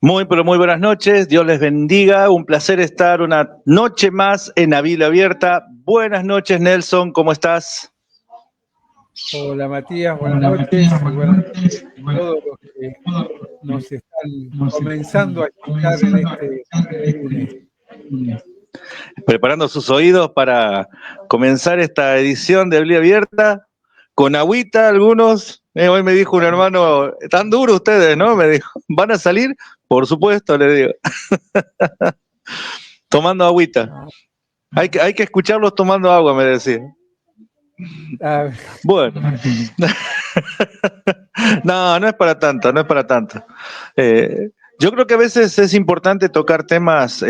Muy, pero muy buenas noches, Dios les bendiga, un placer estar una noche más en La Biblia Abierta. Buenas noches, Nelson, ¿cómo estás? Hola Matías, buenas noches, y buenas noches a todos los que nos están comenzando a escuchar en este lunes. Preparando sus oídos para comenzar esta edición de Biblia Abierta, con agüita algunos. Hoy me dijo un hermano, tan duro ustedes, ¿no? Me dijo, ¿van a salir? Por supuesto, le digo. Tomando agüita. Hay que escucharlos tomando agua, me decía. Bueno. No es para tanto, no es para tanto. Yo creo que a veces es importante tocar temas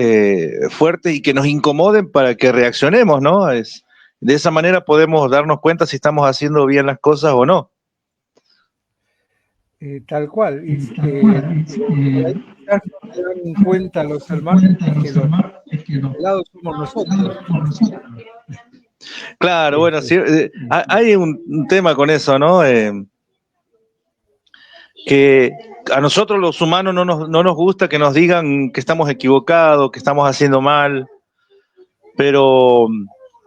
fuertes y que nos incomoden para que reaccionemos, ¿no? De esa manera podemos darnos cuenta si estamos haciendo bien las cosas o no. Tal cual. Por ahí quizás no se dan cuenta los hermanos que los lados somos nosotros. Claro, bueno, sí, hay un tema con eso, ¿no? Que a nosotros los humanos no nos gusta que nos digan que estamos equivocados, que estamos haciendo mal, pero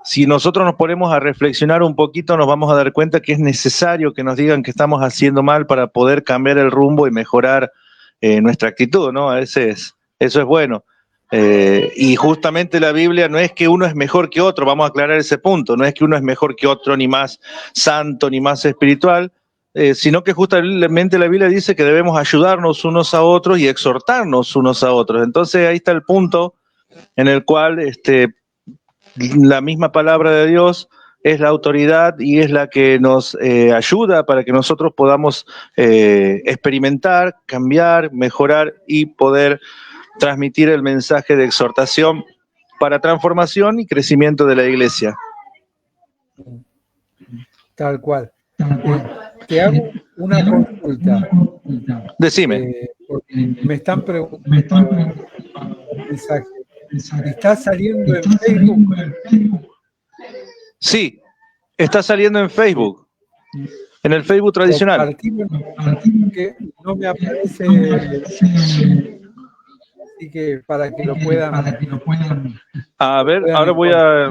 si nosotros nos ponemos a reflexionar un poquito, nos vamos a dar cuenta que es necesario que nos digan que estamos haciendo mal para poder cambiar el rumbo y mejorar nuestra actitud, ¿no? A veces eso es bueno. Y justamente la Biblia no es que uno es mejor que otro, vamos a aclarar ese punto, no es que uno es mejor que otro, ni más santo, ni más espiritual, sino que justamente la Biblia dice que debemos ayudarnos unos a otros y exhortarnos unos a otros. Entonces ahí está el punto en el cual la misma palabra de Dios es la autoridad y es la que nos ayuda para que nosotros podamos experimentar, cambiar, mejorar y poder transmitir el mensaje de exhortación para transformación y crecimiento de la iglesia. Tal cual. Te hago una consulta. Decime. Me están preguntando mensaje. ¿Está saliendo en Facebook? Sí, está saliendo en Facebook. En el Facebook tradicional. Que no me aparece, así que para que lo puedan. A ver, ahora voy a.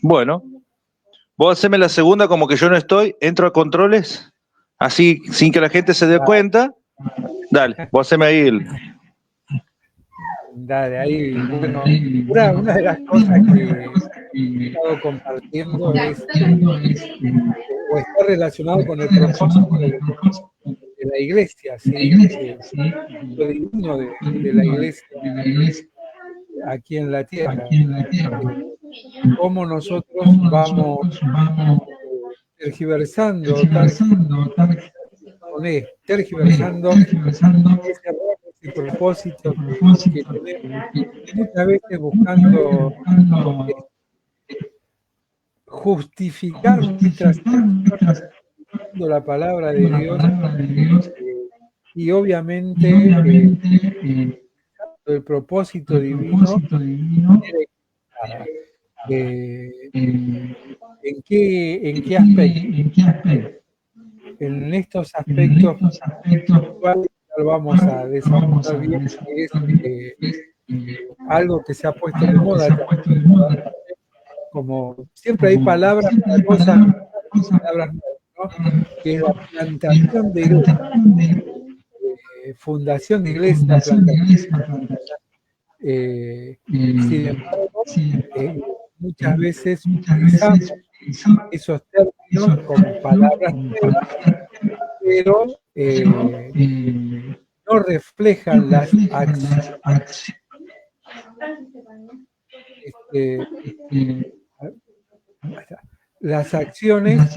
Bueno, vos haceme la segunda como que yo no estoy, entro a controles, así sin que la gente se dé cuenta. Dale, vos haceme ahí el. Dale, ahí, bueno, una de las cosas que he estado compartiendo es, o está relacionado con el propósito de la iglesia, ¿sí? Lo divino de la iglesia aquí en la tierra. Cómo nosotros vamos tergiversando ese propósito que tenemos, muchas veces buscando justificar nuestras acciones la palabra de Dios y obviamente el propósito divino. ¿En qué aspecto? En estos aspectos lo vamos a desarrollar bien, que es algo que se ha puesto de moda. Como siempre hay palabras, cosas, palabras nuevas, ¿no? Que es la plantación de iglesia, fundación de iglesia, sin embargo, muchas veces utilizamos esos términos como palabras nuevas, pero no reflejan las acciones. Las acciones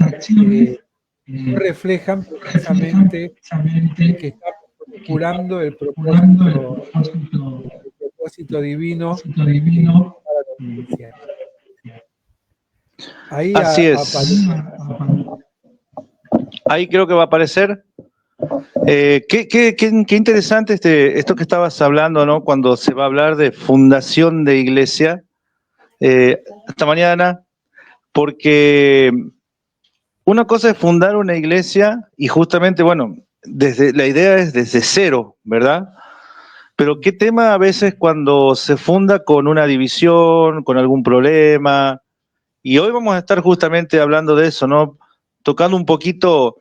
no reflejan precisamente que estamos procurando el propósito divino para la iglesia. Ahí así es. Ahí creo que va a aparecer. Qué interesante esto que estabas hablando, ¿no? Cuando se va a hablar de fundación de iglesia. Hasta mañana. Porque una cosa es fundar una iglesia y justamente, bueno, la idea es desde cero, ¿verdad? Pero qué tema a veces cuando se funda con una división, con algún problema, y hoy vamos a estar justamente hablando de eso, ¿no? Tocando un poquito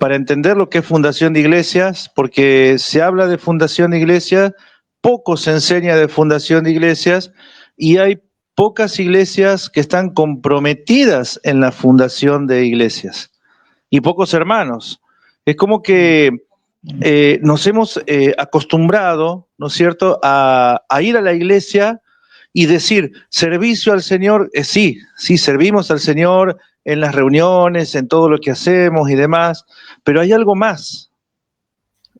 para entender lo que es fundación de iglesias, porque se habla de fundación de iglesias, poco se enseña de fundación de iglesias, y hay pocas iglesias que están comprometidas en la fundación de iglesias, y pocos hermanos. Es como que nos hemos acostumbrado, ¿no es cierto?, a ir a la iglesia y decir, servicio al Señor, sí, servimos al Señor en las reuniones, en todo lo que hacemos y demás, pero hay algo más.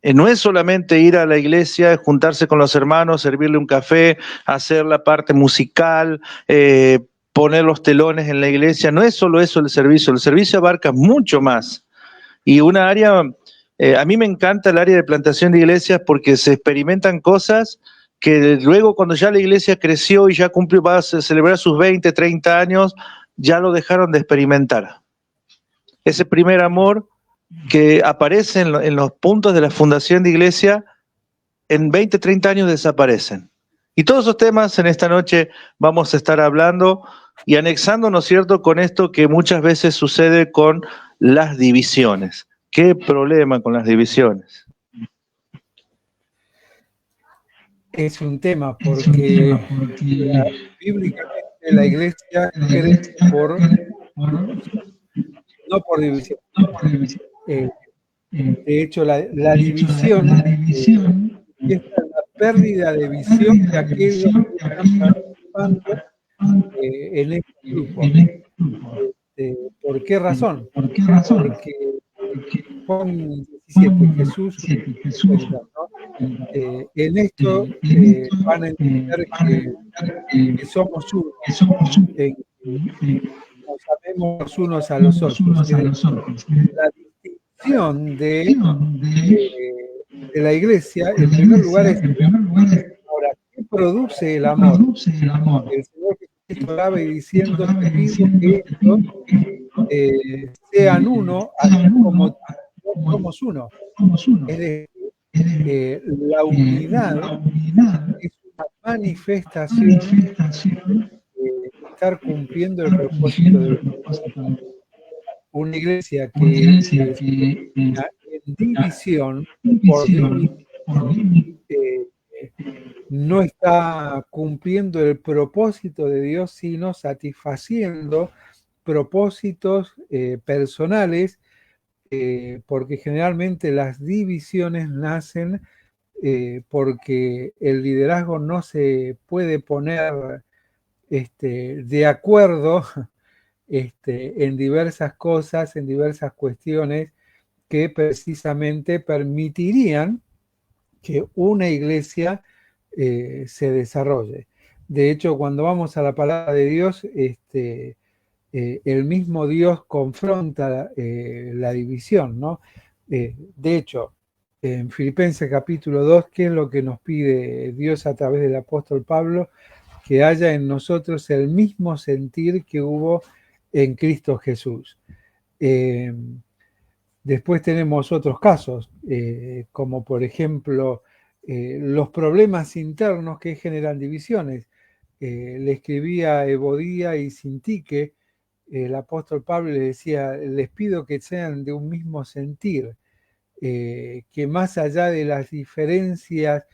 No es solamente ir a la iglesia, juntarse con los hermanos, servirle un café, hacer la parte musical, poner los telones en la iglesia, no es solo eso el servicio abarca mucho más. Y una área, a mí me encanta el área de plantación de iglesias porque se experimentan cosas que luego cuando ya la iglesia creció y ya cumplió, va a celebrar sus 20, 30 años, ya lo dejaron de experimentar. Ese primer amor que aparece en los puntos de la fundación de iglesia, en 20, 30 años desaparecen. Y todos esos temas en esta noche vamos a estar hablando y anexando, ¿no es cierto?, con esto que muchas veces sucede con las divisiones. ¿Qué problema con las divisiones? Es un tema porque bíblicamente la iglesia crece no por división. De hecho, la división es la pérdida de visión de aquellos que están participando en este grupo. ¿Por qué razón? Porque Juan 17, Jesús, ¿no? En esto van a entender que somos uno, nos amemos unos a los otros. La distinción de la iglesia, en primer lugar, es ahora, ¿qué produce el amor? El Señor Jesucristo hablaba y diciendo, te pido que estos sean uno, así como somos uno. Es decir, la unidad es una manifestación de estar cumpliendo el propósito de Dios. Una iglesia que está en división por no está cumpliendo el propósito de Dios, sino satisfaciendo propósitos personales, porque generalmente las divisiones nacen porque el liderazgo no se puede poner de acuerdo en diversas cosas, en diversas cuestiones que precisamente permitirían que una iglesia se desarrolle. De hecho, cuando vamos a la palabra de Dios, el mismo Dios confronta la división, ¿no? De hecho, en Filipenses capítulo 2, ¿qué es lo que nos pide Dios a través del apóstol Pablo? Que haya en nosotros el mismo sentir que hubo en Cristo Jesús. Después tenemos otros casos, como por ejemplo los problemas internos que generan divisiones. Le escribía a Evodía y Sintique, el apóstol Pablo le decía, les pido que sean de un mismo sentir, que más allá de las diferencias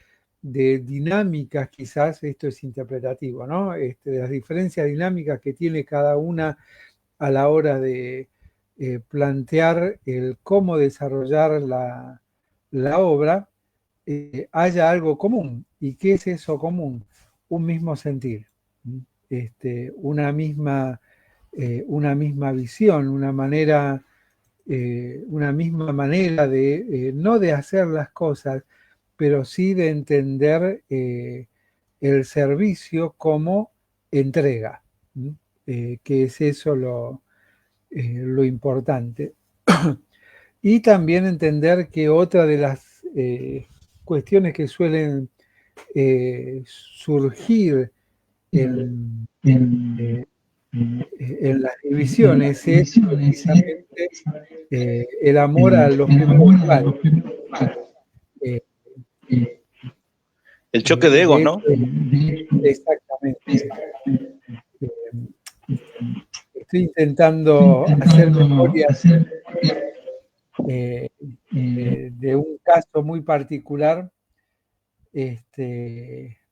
de dinámicas, quizás, esto es interpretativo, ¿no? De las diferencias dinámicas que tiene cada una a la hora de plantear el cómo desarrollar la obra, haya algo común. ¿Y qué es eso común? Un mismo sentir, una misma visión, una misma manera de, no de hacer las cosas, pero sí de entender el servicio como entrega, que es eso lo importante. Y también entender que otra de las cuestiones que suelen surgir en en las divisiones es precisamente el amor a los primeros lugares. El choque de egos, ¿no? Exactamente. Estoy intentando hacer memoria de un caso muy particular,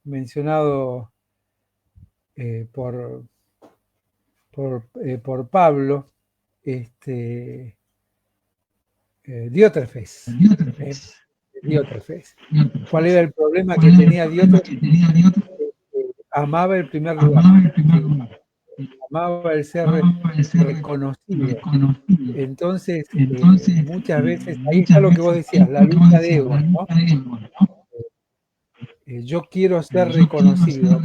mencionado por Pablo, Diótrefes. Diótrefes. ¿Cuál era el problema que tenía Diótrefes? Amaba el primer lugar. Amaba el ser reconocido. Entonces, muchas veces, ahí está lo que vos decías, la lucha de ego, ¿no? Yo quiero ser reconocido,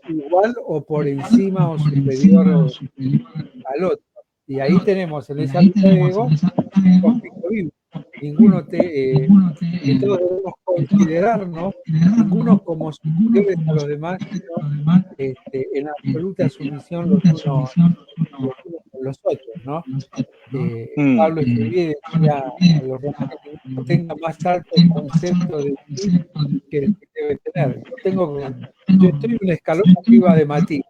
igual o por encima o superior al otro. Y ahí tenemos en esa lucha de ego un conflicto vivo. Ninguno que todos debemos considerarnos, ninguno como superiores a los demás, sino en absoluta sumisión los unos con los otros, ¿no? Pablo escribía y decía a los romanos que no tenga más alto concepto de sí que el que debe tener. Yo estoy un escalón arriba de Matías,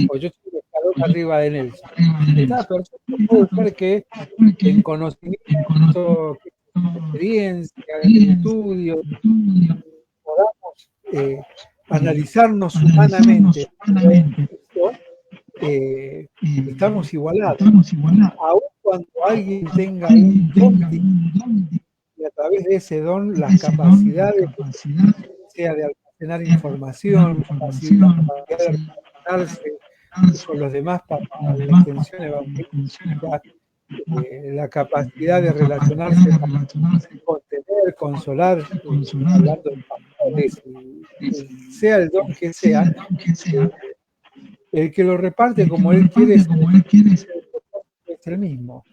o yo estoy un escalón arriba de Nelson. Está perfecto, puede ser que en conocimiento, experiencia, en estudio, podamos analizarnos humanamente, estamos igualados. Aun cuando alguien tenga un don y a través de ese don las capacidades, sea de almacenar información, capacidad de relacionarse con los demás para la intención evangelística, la capacidad de relacionarse para contener, consolar, hablando de pastores, sea el don que sea, el que lo reparte como él quiere es el mismo,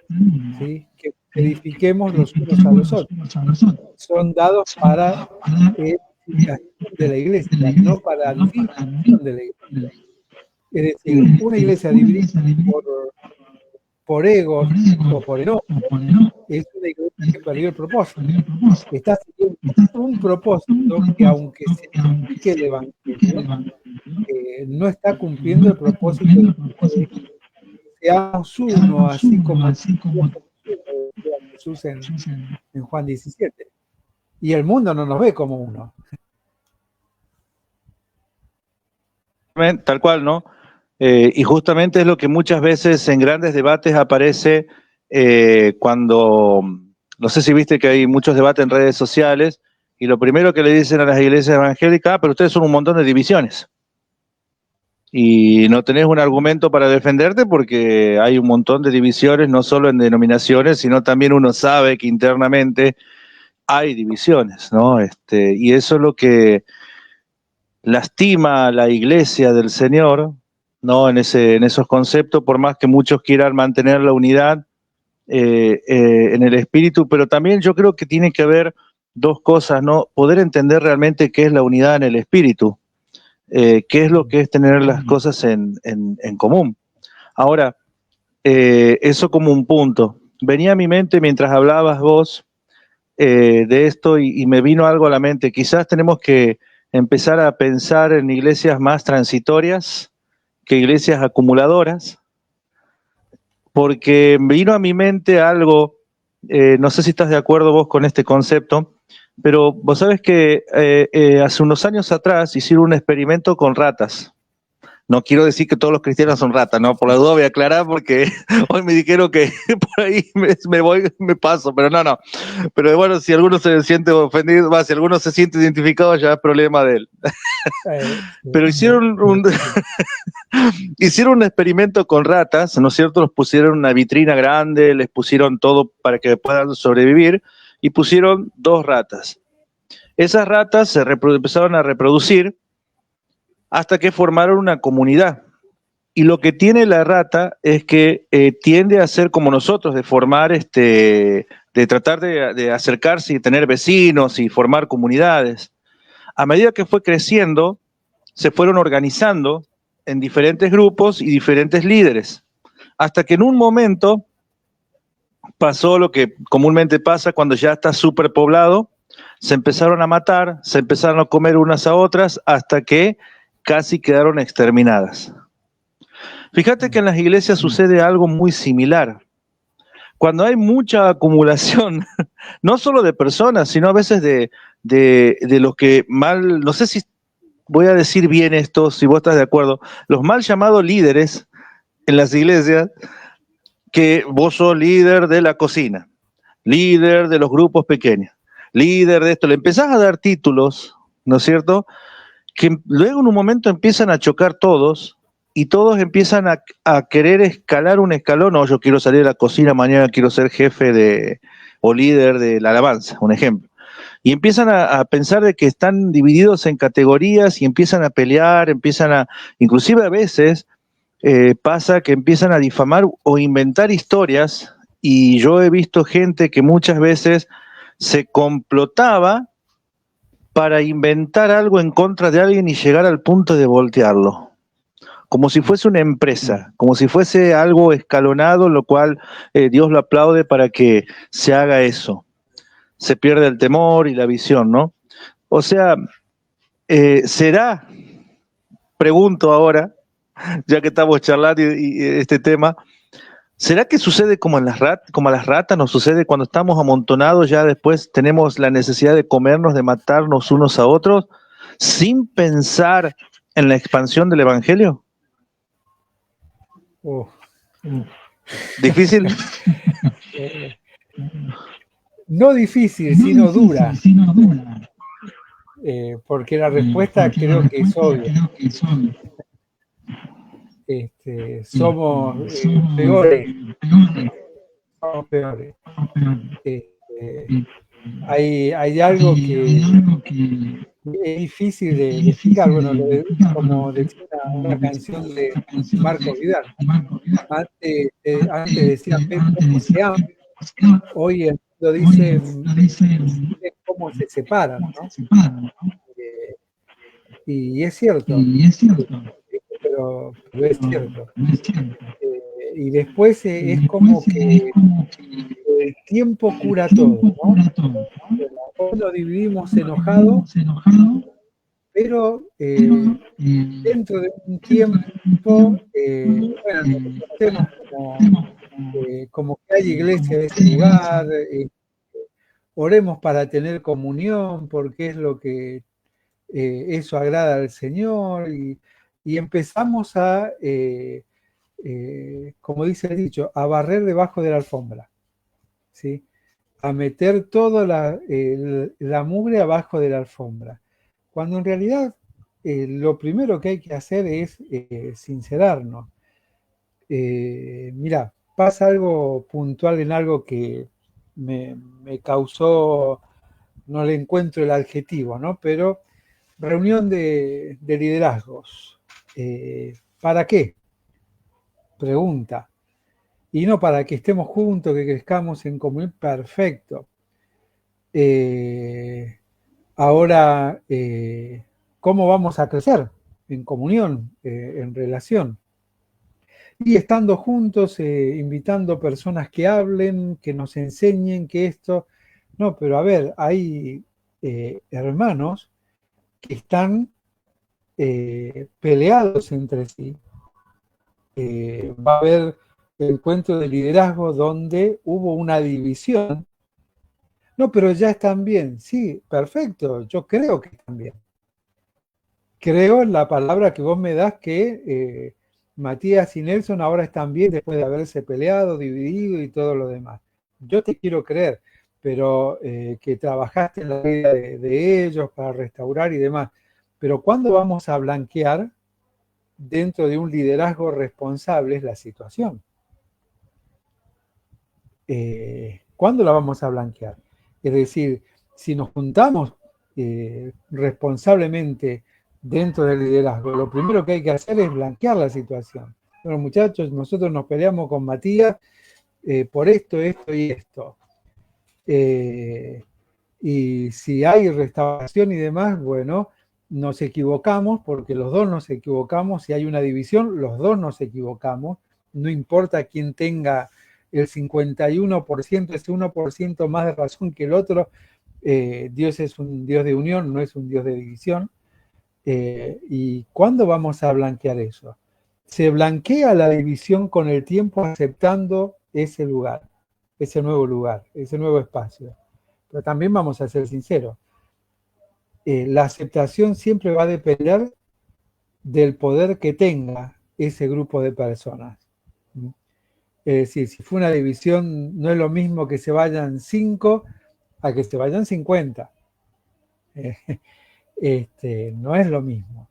¿sí? Que edifiquemos los unos a los otros. Son dados para edificación de la iglesia, no para división de la iglesia. Es decir, una iglesia dividida por ego o por enojo es una iglesia que perdió el propósito. Está siguiendo un propósito que, aunque se edifique el evangelio, no está cumpliendo el propósito de que seamos uno, así como Jesús en Juan 17. Y el mundo no nos ve como uno. Tal cual, ¿no? Y justamente es lo que muchas veces en grandes debates aparece cuando, no sé si viste que hay muchos debates en redes sociales, y lo primero que le dicen a las iglesias evangélicas, pero ustedes son un montón de divisiones. Y no tenés un argumento para defenderte porque hay un montón de divisiones, no solo en denominaciones, sino también uno sabe que internamente hay divisiones, ¿no? Y eso es lo que lastima a la iglesia del Señor, ¿no? En esos conceptos, por más que muchos quieran mantener la unidad en el espíritu, pero también yo creo que tiene que haber dos cosas, ¿no? Poder entender realmente qué es la unidad en el espíritu, qué es lo que es tener las cosas en común. Ahora, eso como un punto. Venía a mi mente mientras hablabas vos de esto y me vino algo a la mente. Quizás tenemos que empezar a pensar en iglesias más transitorias que iglesias acumuladoras, porque vino a mi mente algo, no sé si estás de acuerdo vos con este concepto, pero vos sabés que hace unos años atrás hicieron un experimento con ratas. No quiero decir que todos los cristianos son ratas, ¿no? Por la duda voy a aclarar porque hoy me dijeron que por ahí me paso, pero no. Pero bueno, si alguno se siente ofendido, si alguno se siente identificado, ya es problema de él. Pero hicieron hicieron un experimento con ratas, ¿no es cierto? Los pusieron en una vitrina grande, les pusieron todo para que puedan sobrevivir y pusieron 2 ratas. Esas ratas se empezaron a reproducir hasta que formaron una comunidad. Y lo que tiene la rata es que tiende a ser como nosotros, de formar, de tratar de acercarse y tener vecinos y formar comunidades. A medida que fue creciendo, se fueron organizando en diferentes grupos y diferentes líderes. Hasta que en un momento pasó lo que comúnmente pasa cuando ya está superpoblado, se empezaron a matar, se empezaron a comer unas a otras, hasta que casi quedaron exterminadas. Fíjate que en las iglesias sucede algo muy similar. Cuando hay mucha acumulación, no solo de personas, sino a veces de los que mal, no sé si voy a decir bien esto, si vos estás de acuerdo, los mal llamados líderes en las iglesias, que vos sos líder de la cocina, líder de los grupos pequeños, líder de esto, le empezás a dar títulos, ¿no es cierto?, que luego en un momento empiezan a chocar todos y todos empiezan a querer escalar un escalón. No, yo quiero salir de la cocina, mañana quiero ser jefe o líder de la alabanza, un ejemplo. Y empiezan a pensar de que están divididos en categorías y empiezan a pelear, inclusive a veces pasa que empiezan a difamar o inventar historias, y yo he visto gente que muchas veces se complotaba para inventar algo en contra de alguien y llegar al punto de voltearlo, como si fuese una empresa, como si fuese algo escalonado, lo cual Dios lo aplaude para que se haga eso. Se pierde el temor y la visión, ¿no? O sea, ¿será, pregunto ahora, ya que estamos charlando y este tema, ¿será que sucede como como a las ratas nos sucede cuando estamos amontonados, ya después tenemos la necesidad de comernos, de matarnos unos a otros, sin pensar en la expansión del evangelio? ¿Difícil? No difícil, sino dura. Porque la respuesta creo que es obvia. Somos peores. Somos peores. Hay algo que es difícil de explicar. Bueno, como decía una canción de Marco Vidal. Antes decía cómo se ama. Hoy el mundo dice cómo se separan, ¿no? Y es cierto. Pero es cierto. Y después es como que el tiempo cura todo, ¿no? Hoy lo dividimos enojado, pero dentro de un tiempo, bueno, lo conocemos como que hay iglesia en ese lugar, oremos para tener comunión, porque es lo que eso agrada al Señor, y empezamos a, como dice el dicho, a barrer debajo de la alfombra, ¿sí? A meter toda la mugre abajo de la alfombra, cuando en realidad lo primero que hay que hacer es sincerarnos. Mirá, pasa algo puntual en algo que me causó, no le encuentro el adjetivo, ¿no? Pero reunión de liderazgos. ¿Para qué? Pregunta. Y no para que estemos juntos, que crezcamos en comunión. Perfecto. Ahora, ¿cómo vamos a crecer? En comunión, en relación. Y estando juntos, invitando personas que hablen, que nos enseñen que esto... No, pero a ver, hay hermanos que están peleados entre sí. Va a haber encuentro de liderazgo donde hubo una división. No, pero ya están bien. Sí, perfecto, yo creo que están bien. Creo en la palabra que vos me das que Matías y Nelson ahora están bien después de haberse peleado, dividido y todo lo demás. Yo te quiero creer, pero que trabajaste en la vida de ellos para restaurar y demás. Pero ¿cuándo vamos a blanquear dentro de un liderazgo responsable la situación? ¿Cuándo la vamos a blanquear? Es decir, si nos juntamos responsablemente dentro del liderazgo, lo primero que hay que hacer es blanquear la situación. Bueno, muchachos, nosotros nos peleamos con Matías por esto, esto y esto. Y si hay restauración y demás, bueno, nos equivocamos, porque los dos nos equivocamos. Si hay una división, los dos nos equivocamos. No importa quién tenga el 51%, ese 1% más de razón que el otro. Dios es un Dios de unión, no es un Dios de división. ¿Y cuándo vamos a blanquear eso? Se blanquea la división con el tiempo, aceptando ese lugar, ese nuevo lugar, ese nuevo espacio. Pero también vamos a ser sinceros. La aceptación siempre va a depender del poder que tenga ese grupo de personas. Es decir, si fue una división, no es lo mismo que se vayan 5 a que se vayan 50. No es lo mismo.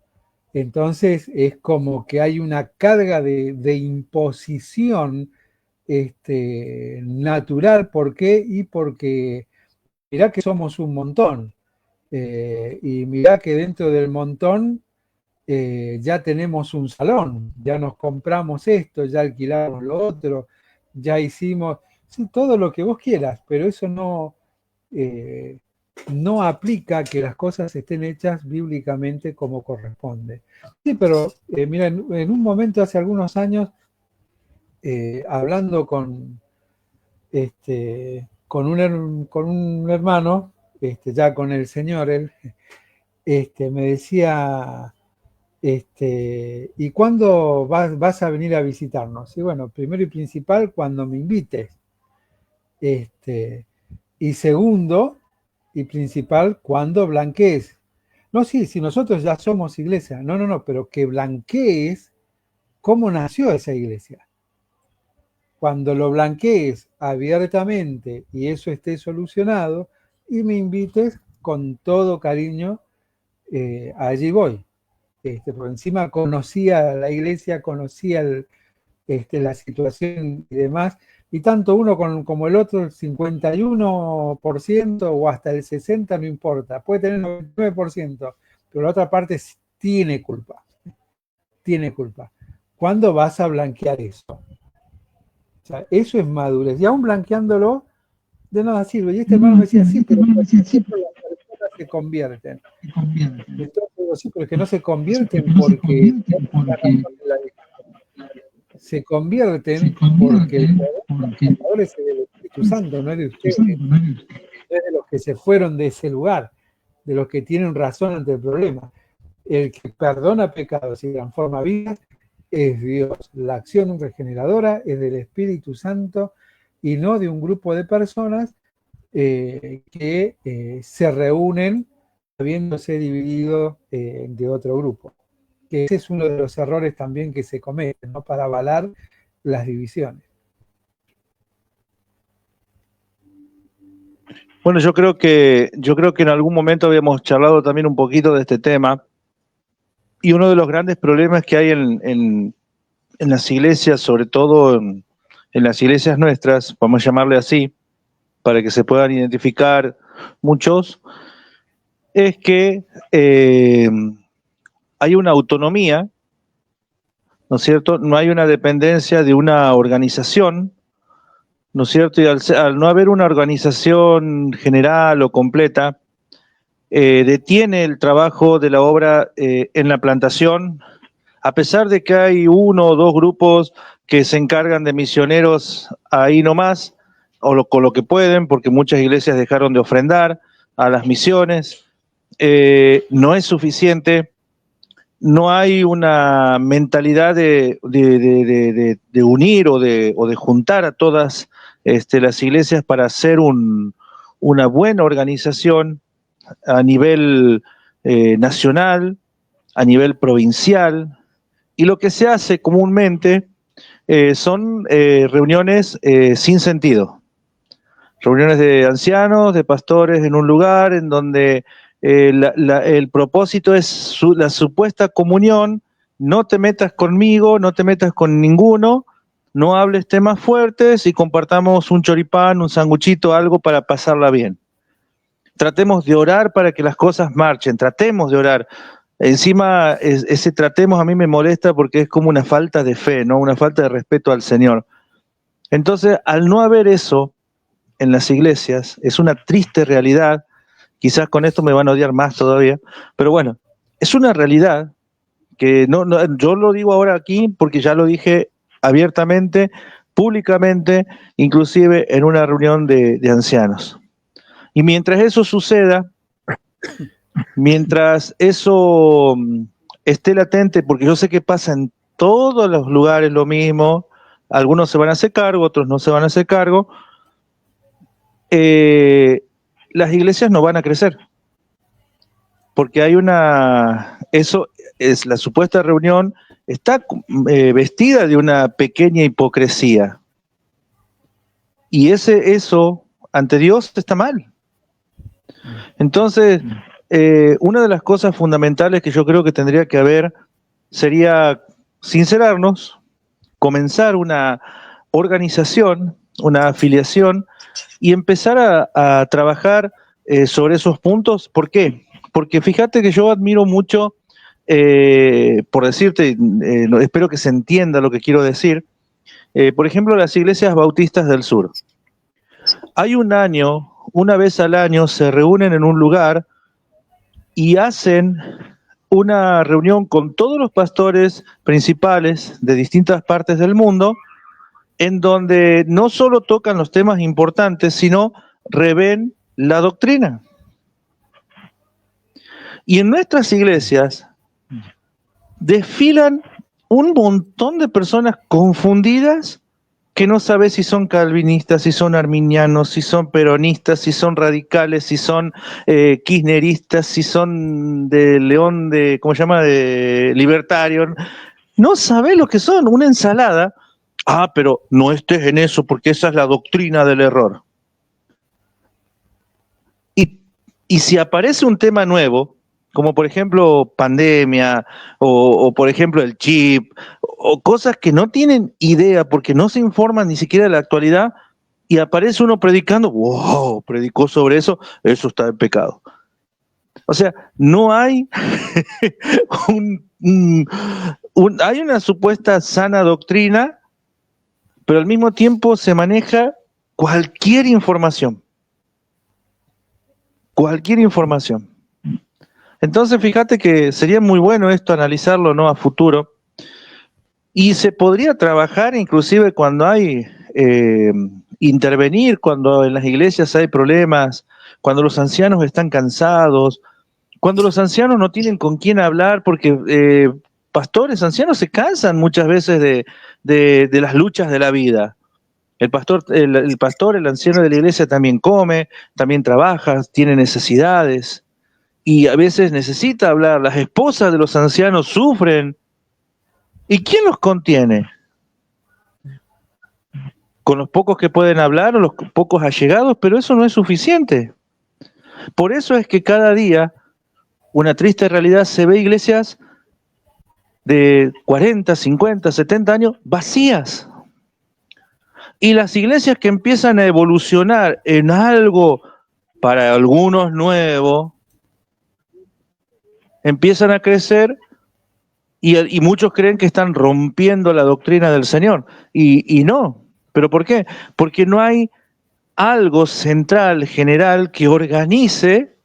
Entonces es como que hay una carga de imposición natural. ¿Por qué? Y porque mirá que somos un montón. Y mirá que dentro del montón ya tenemos un salón, ya nos compramos esto, ya alquilamos lo otro, ya hicimos, sí, todo lo que vos quieras, pero eso no aplica que las cosas estén hechas bíblicamente como corresponde. Sí, pero mira, en un momento hace algunos años, hablando con un hermano, ya con el Señor, él me decía, ¿y cuándo vas a venir a visitarnos? Y bueno, primero y principal, cuando me invites. Y segundo y principal, cuando blanquees. No, sí, si nosotros ya somos iglesia. No, pero que blanquees cómo nació esa iglesia. Cuando lo blanquees abiertamente y eso esté solucionado, y me invites con todo cariño, allí voy. Por encima conocía la iglesia, conocía la situación y demás, y tanto uno como el otro, el 51% o hasta el 60%, no importa, puede tener el 99%, pero la otra parte tiene culpa. ¿Cuándo vas a blanquear eso? O sea, eso es madurez, y aún blanqueándolo, de nada sirve. Y este hermano me decía, sí, pero siempre las personas se convierten. Entonces digo, sí, pero es que no se convierten porque se convierten porque el poder es del Espíritu Santo, no es de ustedes, no es de los que se fueron de ese lugar, de los que tienen razón ante el problema. El que perdona pecados y transforma vidas es Dios. La acción regeneradora es del Espíritu Santo y no de un grupo de personas que se reúnen habiéndose dividido de otro grupo. Que ese es uno de los errores también que se cometen, ¿no? Para avalar las divisiones. Bueno, yo creo que en algún momento habíamos charlado también un poquito de este tema, y uno de los grandes problemas que hay en las iglesias, sobre todo en las iglesias nuestras, vamos a llamarle así, para que se puedan identificar muchos, es que hay una autonomía, ¿no es cierto? No hay una dependencia de una organización, ¿no es cierto? Y al no haber una organización general o completa, detiene el trabajo de la obra en la plantación, a pesar de que hay uno o dos grupos que se encargan de misioneros ahí nomás, con lo que pueden, porque muchas iglesias dejaron de ofrendar a las misiones. No es suficiente, no hay una mentalidad de unir o de juntar a todas las iglesias para hacer una buena organización a nivel nacional, a nivel provincial, y lo que se hace comúnmente son reuniones sin sentido. Reuniones de ancianos, de pastores en un lugar en donde el propósito es la supuesta comunión. No te metas conmigo, no te metas con ninguno, no hables temas fuertes y compartamos un choripán, un sanguchito, algo para pasarla bien. Tratemos de orar para que las cosas marchen, tratemos de orar. Encima, ese tratemos a mí me molesta porque es como una falta de fe, ¿no? Una falta de respeto al Señor. Entonces, al no haber eso en las iglesias, es una triste realidad. Quizás con esto me van a odiar más todavía, pero bueno, es una realidad que yo lo digo ahora aquí porque ya lo dije abiertamente, públicamente, inclusive en una reunión de ancianos. Y mientras eso suceda, mientras eso esté latente, porque yo sé que pasa en todos los lugares lo mismo, algunos se van a hacer cargo, otros no se van a hacer cargo, las iglesias no van a crecer, porque eso es la supuesta reunión, está vestida de una pequeña hipocresía, y eso ante Dios está mal. Entonces, una de las cosas fundamentales que yo creo que tendría que haber sería sincerarnos, comenzar una organización, una afiliación y empezar a trabajar sobre esos puntos. ¿Por qué? Porque fíjate que yo admiro mucho, por decirte, espero que se entienda lo que quiero decir, por ejemplo, las iglesias bautistas del sur. Hay un año, una vez al año, se reúnen en un lugar y hacen una reunión con todos los pastores principales de distintas partes del mundo, en donde no solo tocan los temas importantes, sino revén la doctrina. Y en nuestras iglesias desfilan un montón de personas confundidas que no sabe si son calvinistas, si son arminianos, si son peronistas, si son radicales, si son kirchneristas, si son de León, ¿cómo se llama?, de libertario. No sabe lo que son, una ensalada. Ah, pero no estés en eso porque esa es la doctrina del error. Y si aparece un tema nuevo, como por ejemplo pandemia, o por ejemplo el chip, o cosas que no tienen idea porque no se informan ni siquiera de la actualidad, y aparece uno predicando, wow, predicó sobre eso está en pecado. O sea, no hay hay una supuesta sana doctrina, pero al mismo tiempo se maneja cualquier información. Cualquier información. Entonces, fíjate que sería muy bueno esto, analizarlo, ¿no?, a futuro. Y se podría trabajar inclusive cuando hay, intervenir cuando en las iglesias hay problemas, cuando los ancianos están cansados, cuando los ancianos no tienen con quién hablar, porque pastores ancianos se cansan muchas veces de las luchas de la vida. El pastor, el anciano de la iglesia también come, también trabaja, tiene necesidades y a veces necesita hablar. Las esposas de los ancianos sufren. ¿Y quién los contiene? Con los pocos que pueden hablar o los pocos allegados, pero eso no es suficiente. Por eso es que cada día, una triste realidad, se ve iglesias de 40, 50, 70 años vacías. Y las iglesias que empiezan a evolucionar en algo para algunos nuevo, empiezan a crecer y muchos creen que están rompiendo la doctrina del Señor. Y no. ¿Pero por qué? Porque no hay algo central, general, que organice,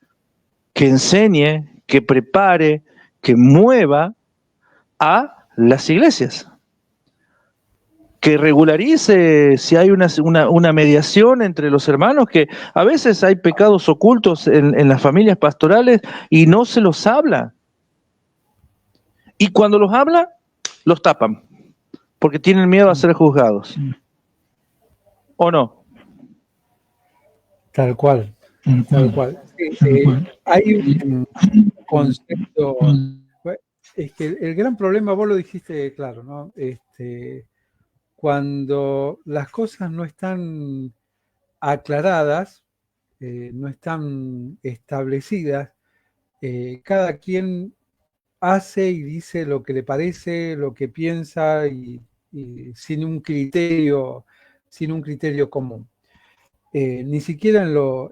que enseñe, que prepare, que mueva a las iglesias. Que regularice si hay una mediación entre los hermanos, que a veces hay pecados ocultos en las familias pastorales y no se los habla. Y cuando los habla, los tapan, porque tienen miedo a ser juzgados. ¿O no? Tal cual, tal cual. Hay un concepto, es que el gran problema, vos lo dijiste claro, ¿no? Cuando las cosas no están aclaradas, no están establecidas, cada quien hace y dice lo que le parece, lo que piensa y sin un criterio común. Ni siquiera en lo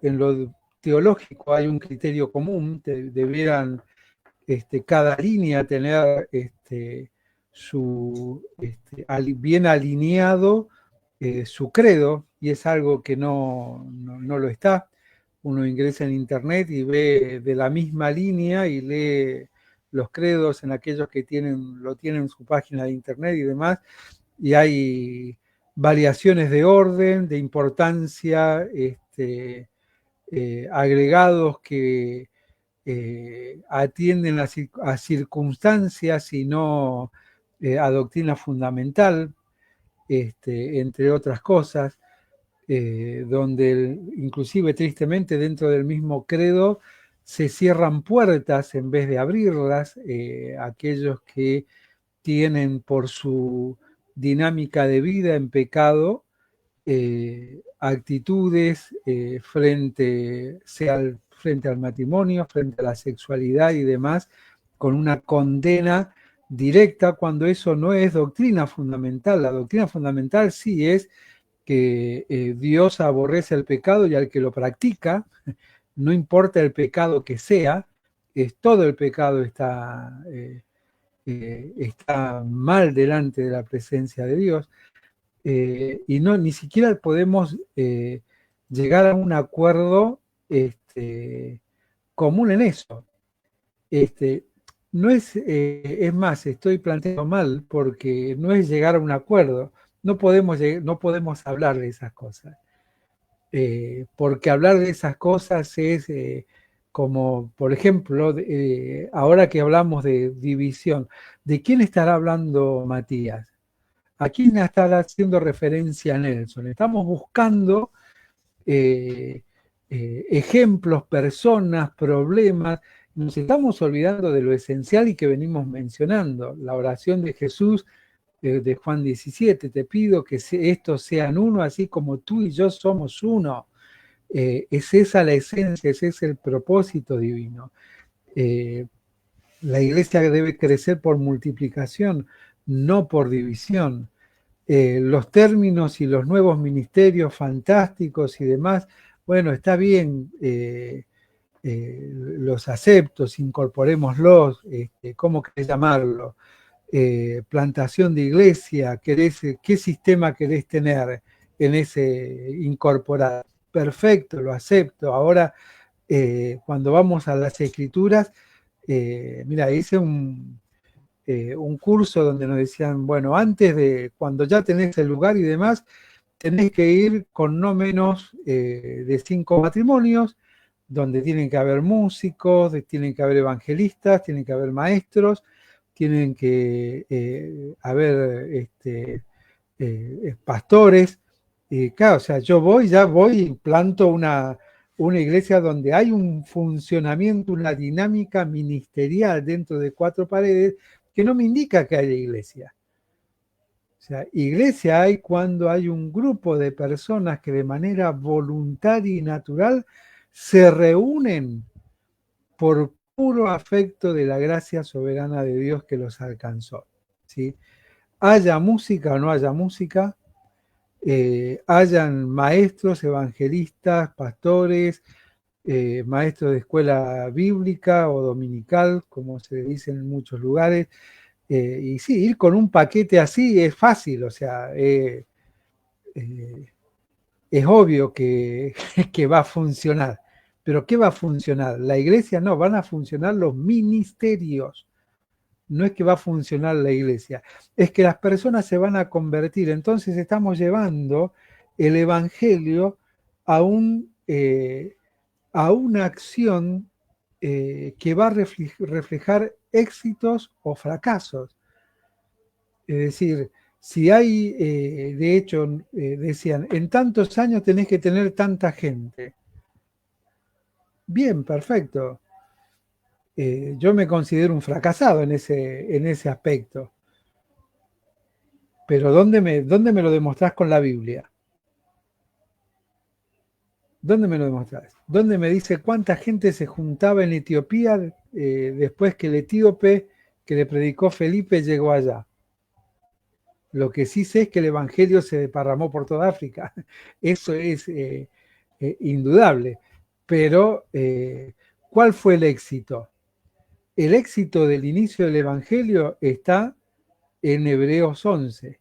teológico hay un criterio común. Debieran cada línea tener bien alineado su credo, y es algo que no lo está. Uno ingresa en internet y ve de la misma línea y lee los credos en aquellos que lo tienen en su página de internet y demás, y hay variaciones de orden, de importancia, agregados que atienden a circunstancias y no a doctrina fundamental, entre otras cosas, donde inclusive tristemente dentro del mismo credo se cierran puertas en vez de abrirlas, aquellos que tienen por su dinámica de vida en pecado actitudes frente al matrimonio, frente a la sexualidad y demás, con una condena directa cuando eso no es doctrina fundamental. La doctrina fundamental sí es que Dios aborrece el pecado y al que lo practica, no importa el pecado que sea, todo el pecado está mal delante de la presencia de Dios. Y no, ni siquiera podemos llegar a un acuerdo común en eso. No es más, estoy planteando mal porque no es llegar a un acuerdo, no podemos hablar de esas cosas, porque hablar de esas cosas es como, por ejemplo, ahora que hablamos de división, ¿de quién estará hablando Matías? ¿A quién está haciendo referencia Nelson? Estamos buscando ejemplos, personas, problemas. Nos estamos olvidando de lo esencial y que venimos mencionando. La oración de Jesús de Juan 17. Te pido que estos sean uno, así como tú y yo somos uno. Es esa la esencia, ese es el propósito divino. La iglesia debe crecer por multiplicación, no por división. Los términos y los nuevos ministerios fantásticos y demás, bueno, está bien, los acepto, incorporémoslos, ¿cómo querés llamarlo? Plantación de iglesia, ¿qué sistema querés tener en ese incorporar? Perfecto, lo acepto. Ahora, cuando vamos a las escrituras, mira, hice un curso donde nos decían, bueno, antes de, cuando ya tenés el lugar y demás, tenés que ir con no menos de 5 matrimonios, donde tienen que haber músicos, tienen que haber evangelistas, tienen que haber maestros, tienen que haber pastores. Claro, o sea, yo ya voy y planto una iglesia donde hay un funcionamiento, una dinámica ministerial dentro de 4 paredes que no me indica que haya iglesia. O sea, iglesia hay cuando hay un grupo de personas que de manera voluntaria y natural se reúnen por puro afecto de la gracia soberana de Dios que los alcanzó. ¿Sí? Haya música o no haya música, hayan maestros, evangelistas, pastores, maestros de escuela bíblica o dominical, como se dice en muchos lugares. Y sí, ir con un paquete así es fácil, o sea, es obvio que, que va a funcionar. Pero ¿qué va a funcionar? La iglesia no, van a funcionar los ministerios. No es que va a funcionar la iglesia, es que las personas se van a convertir. Entonces estamos llevando el evangelio a una acción que va a reflejar éxitos o fracasos. Es decir, si hay, de hecho, decían, en tantos años tenés que tener tanta gente. Bien, perfecto. Yo me considero un fracasado en ese aspecto. Pero ¿dónde me lo demostrás con la Biblia? ¿Dónde me lo demostrás? ¿Dónde me dice cuánta gente se juntaba en Etiopía después que el etíope que le predicó Felipe llegó allá? Lo que sí sé es que el evangelio se desparramó por toda África. Eso es indudable. Pero, ¿cuál fue el éxito? El éxito del inicio del evangelio está en Hebreos 11.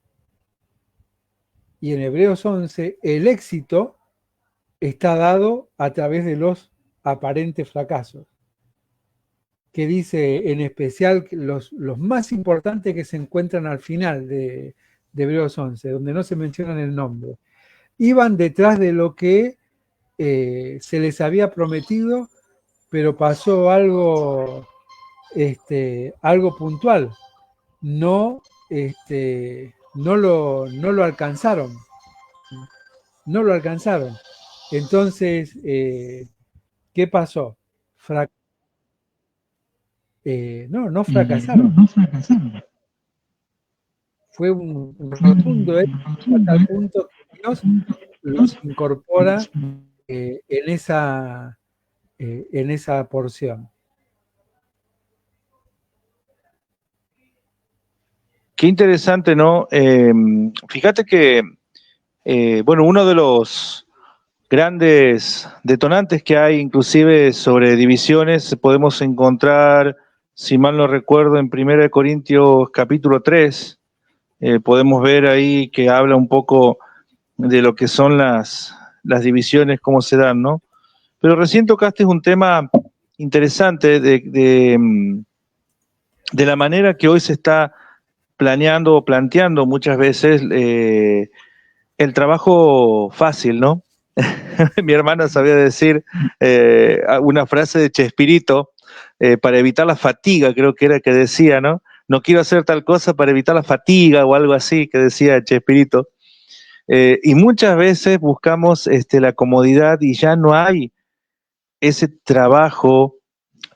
Y en Hebreos 11 el éxito está dado a través de los aparentes fracasos. que dice en especial que los más importantes que se encuentran al final de Hebreos 11, donde no se mencionan el nombre, iban detrás de lo que se les había prometido, pero pasó algo, algo puntual. No, no lo alcanzaron. No lo alcanzaron. Entonces, ¿qué pasó? No fracasaron. No fracasaron. Fue un rotundo éxito a tal punto que Dios los incorpora en esa porción. Qué interesante, ¿no? Fíjate que, bueno, uno de los grandes detonantes que hay, inclusive sobre divisiones, podemos encontrar, si mal no recuerdo, en 1 Corintios capítulo 3, podemos ver ahí que habla un poco de lo que son las divisiones, cómo se dan, ¿no? Pero recién tocaste un tema interesante de la manera que hoy se está planeando o planteando muchas veces el trabajo fácil, ¿no? Mi hermana sabía decir una frase de Chespirito para evitar la fatiga, creo que era que decía, ¿no? No quiero hacer tal cosa para evitar la fatiga o algo así que decía Chespirito. Y muchas veces buscamos la comodidad y ya no hay ese trabajo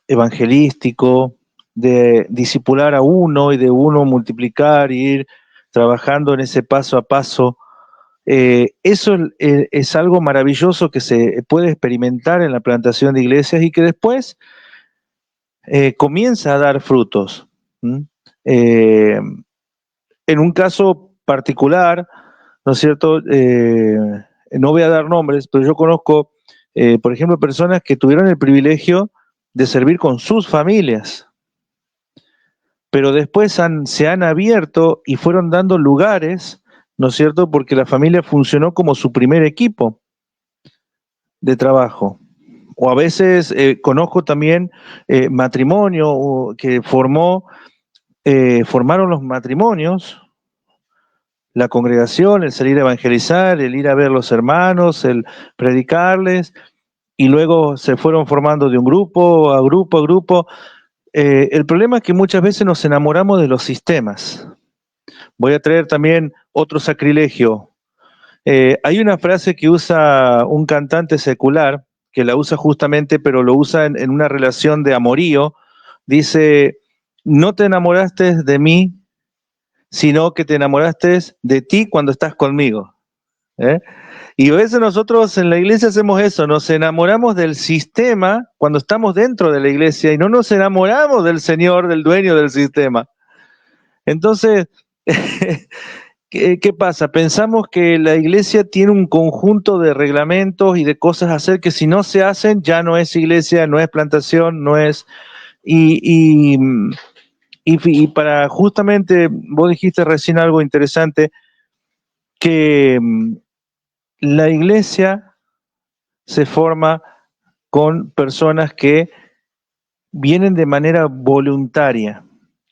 evangelístico de discipular a uno y de uno multiplicar y ir trabajando en ese paso a paso. Eso es algo maravilloso que se puede experimentar en la plantación de iglesias y que después comienza a dar frutos. En un caso particular, ¿no es cierto? No voy a dar nombres, pero yo conozco, por ejemplo, personas que tuvieron el privilegio de servir con sus familias, pero después se han abierto y fueron dando lugares, ¿no es cierto? Porque la familia funcionó como su primer equipo de trabajo. O a veces conozco también matrimonio que formaron los matrimonios, la congregación, el salir a evangelizar, el ir a ver los hermanos, el predicarles, y luego se fueron formando de un grupo a grupo a grupo. El problema es que muchas veces nos enamoramos de los sistemas. Voy a traer también otro sacrilegio. Hay una frase que usa un cantante secular, que la usa justamente, pero lo usa en una relación de amorío. Dice, no te enamoraste de mí, sino que te enamoraste de ti cuando estás conmigo. ¿Eh? Y a veces nosotros en la iglesia hacemos eso, nos enamoramos del sistema cuando estamos dentro de la iglesia y no nos enamoramos del Señor, del dueño del sistema. Entonces, ¿qué pasa? Pensamos que la iglesia tiene un conjunto de reglamentos y de cosas a hacer que si no se hacen ya no es iglesia, no es plantación, no es... Y para justamente, vos dijiste recién algo interesante, que la iglesia se forma con personas que vienen de manera voluntaria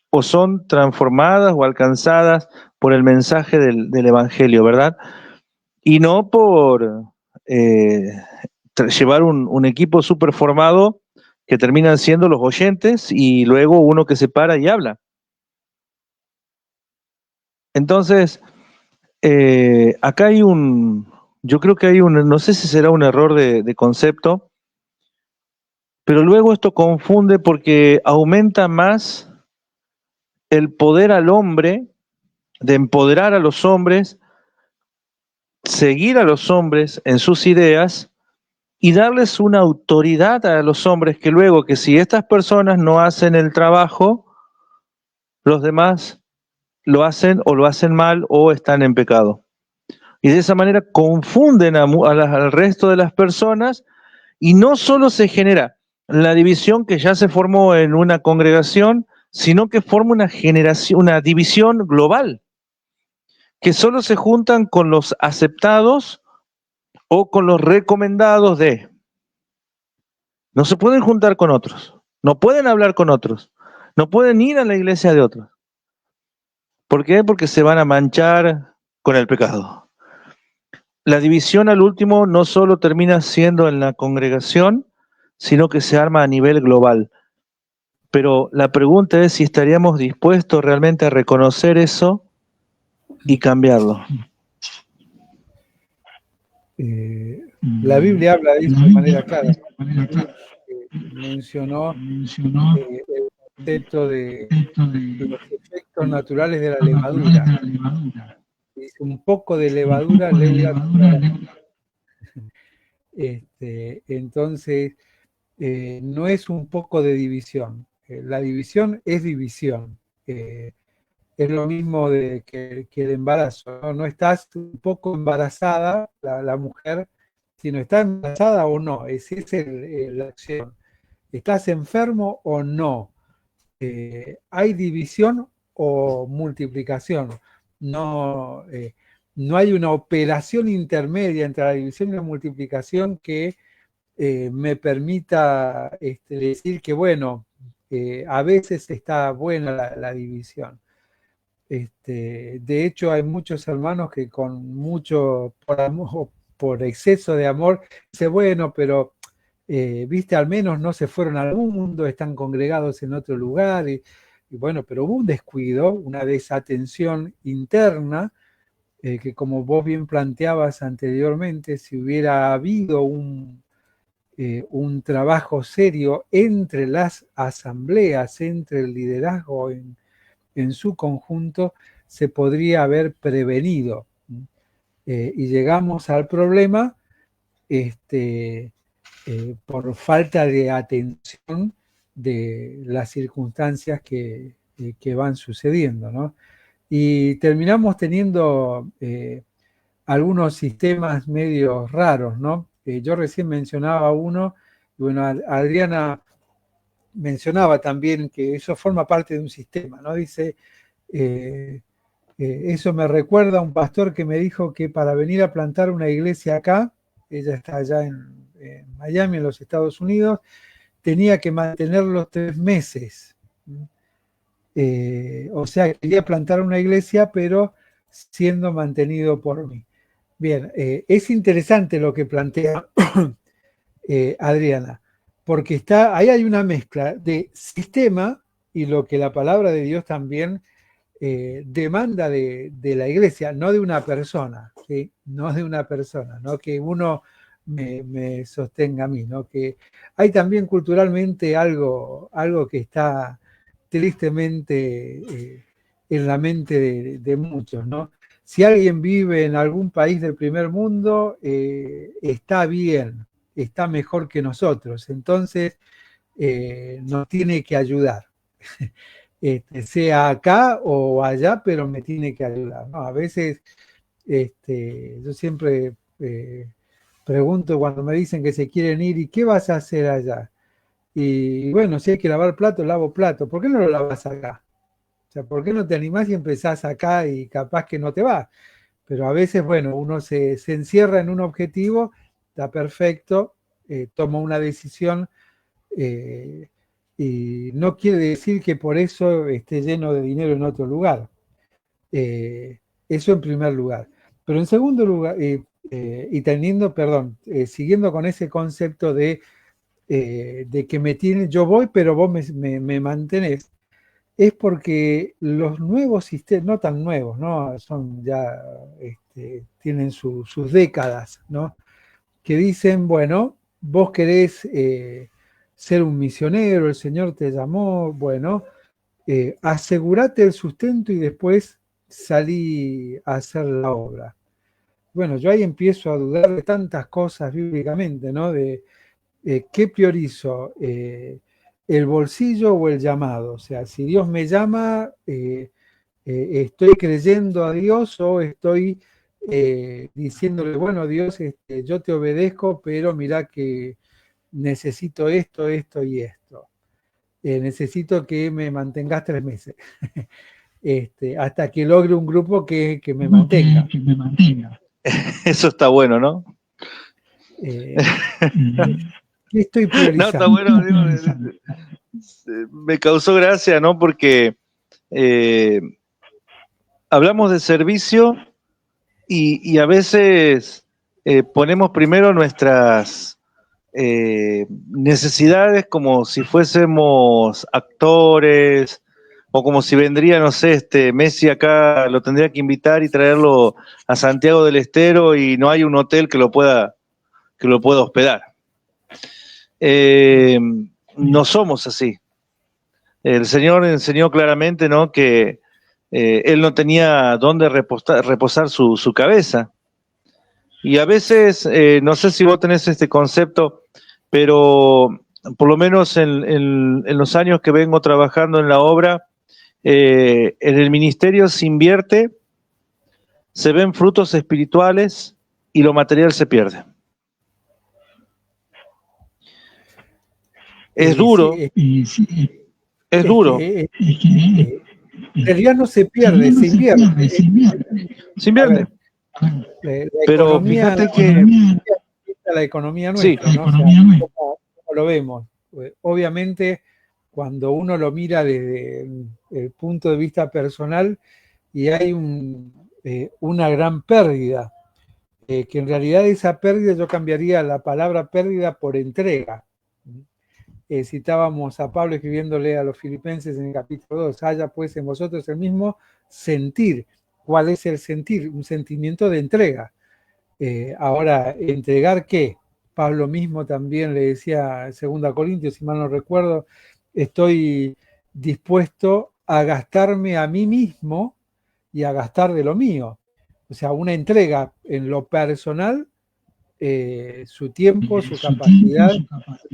o son transformadas o alcanzadas por el mensaje del Evangelio, ¿verdad? Y no por llevar un equipo súper formado que terminan siendo los oyentes y luego uno que se para y habla. Entonces, acá hay yo creo que hay no sé si será un error de concepto, pero luego esto confunde porque aumenta más el poder al hombre, de empoderar a los hombres, seguir a los hombres en sus ideas y darles una autoridad a los hombres que luego que si estas personas no hacen el trabajo, los demás lo hacen o lo hacen mal o están en pecado. Y de esa manera confunden al resto de las personas y no solo se genera la división que ya se formó en una congregación, sino que forma una división global, que solo se juntan con los aceptados o con los recomendados de. No se pueden juntar con otros. No pueden hablar con otros. No pueden ir a la iglesia de otros. ¿Por qué? Porque se van a manchar con el pecado. La división al último no solo termina siendo en la congregación, sino que se arma a nivel global. Pero la pregunta es si estaríamos dispuestos realmente a reconocer eso y cambiarlo. La Biblia habla de eso de manera clara. Mencionó el concepto de los efectos naturales de la levadura. Dice, un poco de levadura leuda toda la... Entonces, no es un poco de división. La división es división. Es lo mismo que el embarazo, ¿no? No estás un poco embarazada, la mujer, sino está embarazada o no. Esa es la acción. ¿Estás enfermo o no? ¿Hay división o multiplicación? No, no hay una operación intermedia entre la división y la multiplicación que me permita decir que, bueno, a veces está buena la división. De hecho, hay muchos hermanos que con mucho, por exceso de amor, dicen, bueno, pero, viste, al menos no se fueron al mundo, están congregados en otro lugar, y bueno, pero hubo un descuido, una desatención interna, que como vos bien planteabas anteriormente, si hubiera habido un trabajo serio entre las asambleas, entre el liderazgo en su conjunto, se podría haber prevenido. Y llegamos al problema por falta de atención de las circunstancias que van sucediendo, ¿no? Y terminamos teniendo algunos sistemas medio raros, ¿no? Yo recién mencionaba uno, y bueno, Adriana mencionaba también que eso forma parte de un sistema, ¿no? Dice, eso me recuerda a un pastor que me dijo que para venir a plantar una iglesia acá, ella está allá en Miami, en los Estados Unidos, tenía que mantenerlos 3 meses. O sea, quería plantar una iglesia, pero siendo mantenido por mí. Bien, es interesante lo que plantea Adriana, porque ahí hay una mezcla de sistema y lo que la palabra de Dios también demanda de la iglesia, no de una persona, ¿sí? No de una persona, no que uno me sostenga a mí, ¿no? Que hay también culturalmente algo que está tristemente en la mente de muchos, ¿no? Si alguien vive en algún país del primer mundo, está bien, está mejor que nosotros, entonces nos tiene que ayudar. Sea acá o allá, pero me tiene que ayudar, ¿no? A veces yo siempre pregunto cuando me dicen que se quieren ir, ¿y qué vas a hacer allá? Y bueno, si hay que lavar plato, lavo plato. ¿Por qué no lo lavas acá? O sea, ¿por qué no te animás y empezás acá y capaz que no te va? Pero a veces, bueno, uno se encierra en un objetivo, está perfecto, toma una decisión, y no quiere decir que por eso esté lleno de dinero en otro lugar. Eso en primer lugar. Pero en segundo lugar, y teniendo, perdón, siguiendo con ese concepto de que me tiene, yo voy, pero vos me mantenés, es porque los nuevos sistemas, no tan nuevos, ¿no? Son ya, tienen sus décadas, ¿no? Que dicen, bueno, vos querés ser un misionero, el Señor te llamó, bueno, asegúrate el sustento y después salí a hacer la obra. Bueno, yo ahí empiezo a dudar de tantas cosas bíblicamente, ¿no? De qué priorizo, el bolsillo o el llamado. O sea, si Dios me llama, estoy creyendo a Dios o estoy diciéndole, bueno, Dios, yo te obedezco, pero mira que necesito esto, esto y esto. Necesito que me mantengas 3 meses. Hasta que logre un grupo que me mantenga. Eso está bueno, ¿no? ¿Qué estoy priorizando? No, está bueno, digo, me causó gracia, ¿no? Porque hablamos de servicio y a veces ponemos primero nuestras necesidades como si fuésemos actores o como si vendría, no sé, Messi acá, lo tendría que invitar y traerlo a Santiago del Estero y no hay un hotel que lo pueda hospedar. No somos así. El Señor enseñó claramente, ¿no?, que Él no tenía dónde reposar su cabeza. Y a veces, no sé si vos tenés este concepto, pero por lo menos en los años que vengo trabajando en la obra, en el ministerio se invierte, se ven frutos espirituales y lo material se pierde. Es duro, es duro. En realidad no se pierde, se invierte. Se invierte. La Pero economía, fíjate que la economía sí, nuestra, ¿no? O sea, ¿cómo lo vemos? Obviamente, cuando uno lo mira desde el punto de vista personal y hay una gran pérdida, que en realidad esa pérdida yo cambiaría la palabra pérdida por entrega. Citábamos a Pablo escribiéndole a los filipenses en el capítulo 2, haya pues en vosotros el mismo sentir. ¿Cuál es el sentir? Un sentimiento de entrega. Ahora, ¿entregar qué? Pablo mismo también le decía en 2 Corintios, si mal no recuerdo, estoy dispuesto a gastarme a mí mismo y a gastar de lo mío. O sea, una entrega en lo personal, su tiempo, su capacidad,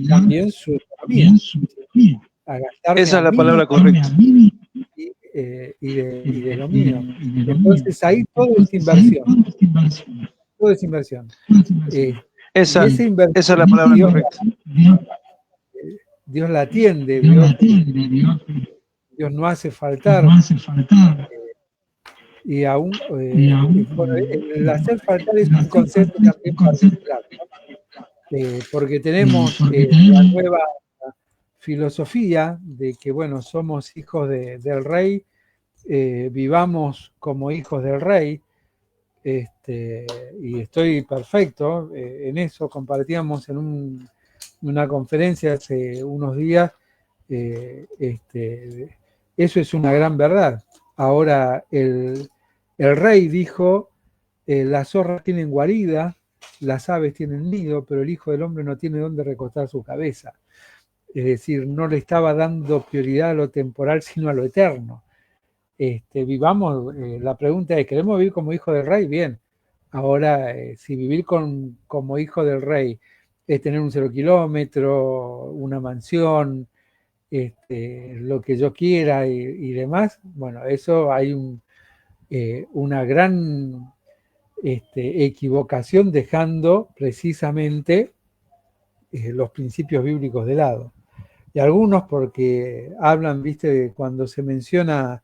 también su economía. A gastarme esa a es la mí palabra mismo correcta. y de lo mío. Entonces ahí todo es inversión. Todo es inversión. Y Esa esa inversión es la palabra correcta. Dios la atiende, Dios no hace faltar. Y aún, bueno, el hacer faltar es un concepto también particular, ¿no? Porque tenemos la nueva filosofía de que, bueno, somos hijos del rey, vivamos como hijos del rey, y estoy perfecto en eso. Compartíamos en una conferencia hace unos días, eso es una gran verdad. Ahora el rey dijo, las zorras tienen guarida, las aves tienen nido, pero el Hijo del Hombre no tiene dónde recostar su cabeza. Es decir, no le estaba dando prioridad a lo temporal, sino a lo eterno. Vivamos, la pregunta es, ¿queremos vivir como hijo del rey? Bien. Ahora, si vivir como hijo del rey es tener un 0 kilómetro, una mansión, lo que yo quiera y demás, bueno, eso hay una gran equivocación, dejando precisamente los principios bíblicos de lado. Y algunos porque hablan, viste, cuando se menciona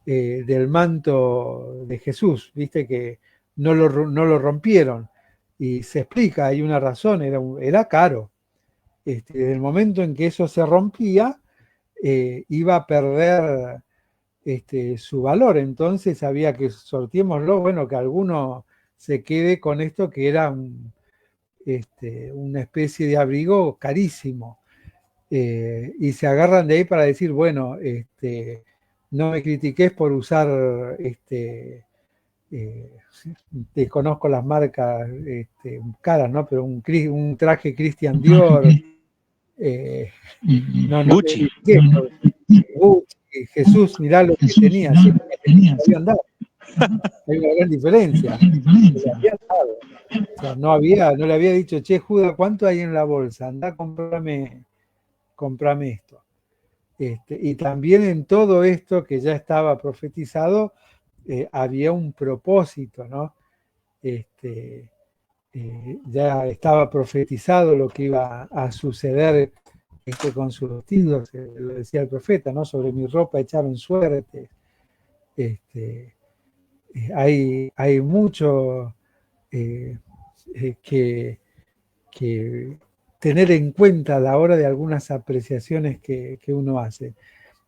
del manto de Jesús, viste que no lo rompieron. Y se explica, hay una razón, era caro. Desde el momento en que eso se rompía, iba a perder su valor. Entonces había que sorteémoslo, bueno, que alguno se quede con esto que era una especie de abrigo carísimo. Y se agarran de ahí para decir, bueno, no me critiques por usar, desconozco las marcas caras, ¿no? Pero un traje Christian Dior, no me Gucci. critiques por Gucci, Jesús, mirá lo que tenía, sí, porque Jesús le habían dado. Hay una gran diferencia. Le habían dado. O sea, no le había dicho, che, Judas, ¿cuánto hay en la bolsa? Andá, comprame esto. Y también en todo esto que ya estaba profetizado, había un propósito, ¿no? Ya estaba profetizado lo que iba a suceder con sus vestidos, lo decía el profeta, ¿no? Sobre mi ropa echaron suerte. Hay mucho que tener en cuenta a la hora de algunas apreciaciones que uno hace.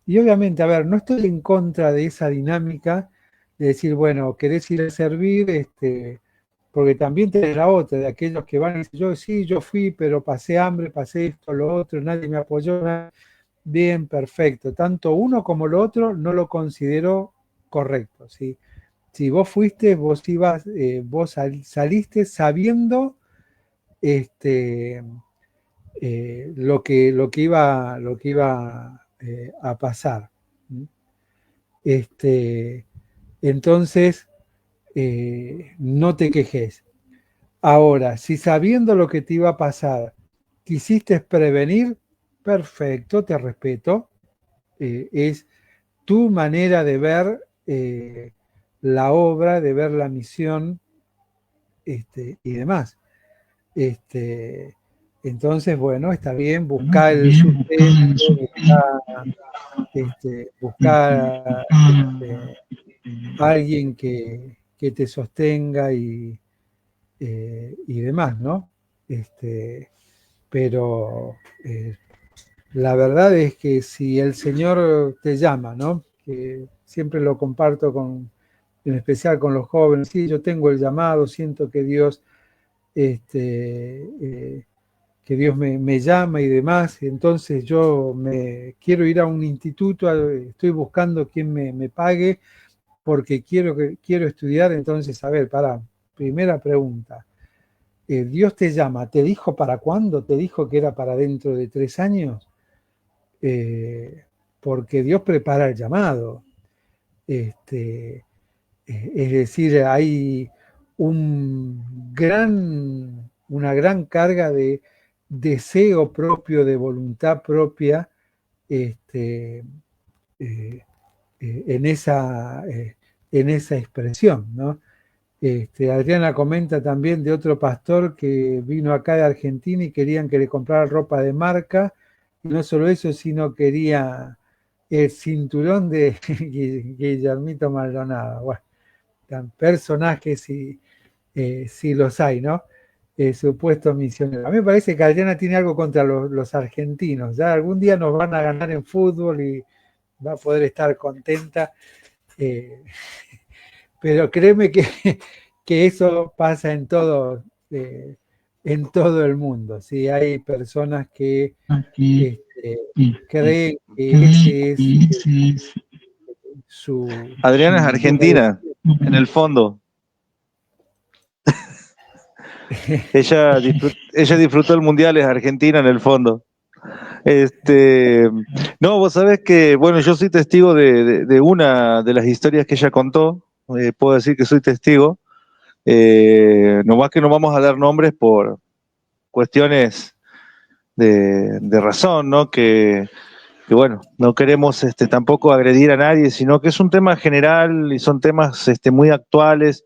Y obviamente, a ver, no estoy en contra de esa dinámica de decir, bueno, querés ir a servir, porque también tenés la otra, de aquellos que van y dicen, yo sí, yo fui, pero pasé hambre, pasé esto, lo otro, nadie me apoyó. Bien, perfecto. Tanto uno como lo otro no lo considero correcto. ¿Sí? Si vos fuiste, vos ibas, saliste sabiendo lo que iba a pasar. Entonces, no te quejes. Ahora, si sabiendo lo que te iba a pasar, quisiste prevenir, perfecto, te respeto. Es tu manera de ver la obra, de ver la misión y demás. Entonces, bueno, está bien, buscar el sustento, buscar alguien que te sostenga y demás, ¿no? Pero la verdad es que si el Señor te llama, ¿no? Que siempre lo comparto en especial con los jóvenes, sí, yo tengo el llamado, siento que Dios me llama y demás, entonces yo me quiero ir a un instituto, estoy buscando quien me pague porque quiero estudiar, entonces, a ver, primera pregunta, Dios te llama, ¿te dijo para cuándo? ¿Te dijo que era para dentro de 3 años? Porque Dios prepara el llamado. Es decir, hay una gran carga de deseo propio, de voluntad propia, en esa expresión, ¿no? Adriana comenta también de otro pastor que vino acá de Argentina y querían que le comprara ropa de marca, y no solo eso, sino quería el cinturón de Guillermito Maldonado. Bueno, personajes sí los hay, ¿no? Supuestos misioneros. A mí me parece que Adriana tiene algo contra los argentinos. Ya algún día nos van a ganar en fútbol y va a poder estar contenta. Pero créeme que eso pasa en todo el mundo. ¿Sí? Hay personas que creen que ese es su Adriana es argentina, en el fondo. Ella disfrutó el mundial, es argentina en el fondo. No, vos sabés que, bueno, yo soy testigo de una de las historias que ella contó. Puedo decir que soy testigo. Nomás que no vamos a dar nombres por cuestiones de razón, ¿no? Que bueno, no queremos tampoco agredir a nadie, sino que es un tema general y son temas muy actuales,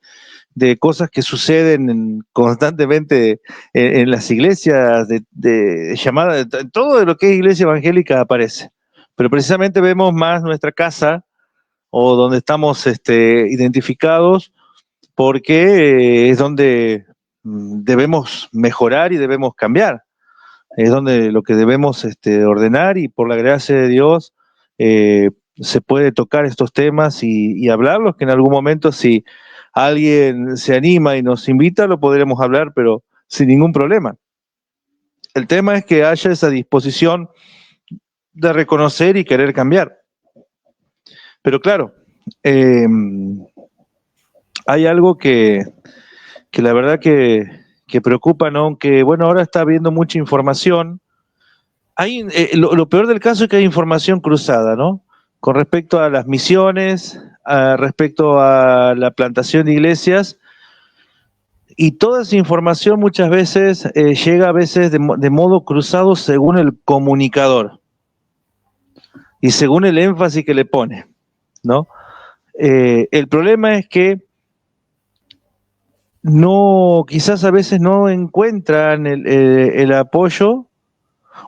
de cosas que suceden constantemente en las iglesias, de llamadas, todo de lo que es iglesia evangélica aparece. Pero precisamente vemos más nuestra casa o donde estamos identificados, porque es donde debemos mejorar y debemos cambiar. Es donde lo que debemos ordenar, y por la gracia de Dios se puede tocar estos temas y hablarlos, que en algún momento, si alguien se anima y nos invita, lo podremos hablar, pero sin ningún problema. El tema es que haya esa disposición de reconocer y querer cambiar. Pero claro, hay algo que la verdad que preocupa, ¿no? Que bueno, ahora está habiendo mucha información. Lo peor del caso es que hay información cruzada, ¿no? Con respecto a las misiones, respecto a la plantación de iglesias, y toda esa información muchas veces llega a veces de modo cruzado según el comunicador y según el énfasis que le pone, ¿no? El problema es que quizás a veces no encuentran el apoyo,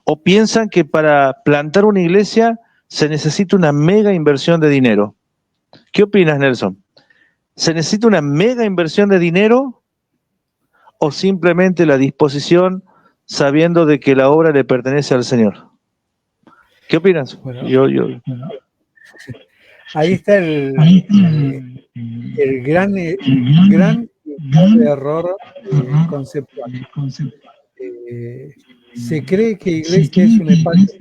o piensan que para plantar una iglesia se necesita una mega inversión de dinero. ¿Qué opinas, Nelson? ¿Se necesita una mega inversión de dinero o simplemente la disposición sabiendo de que la obra le pertenece al Señor. ¿Qué opinas? Bueno, ahí está el gran error conceptual. Se cree que iglesia es un espacio,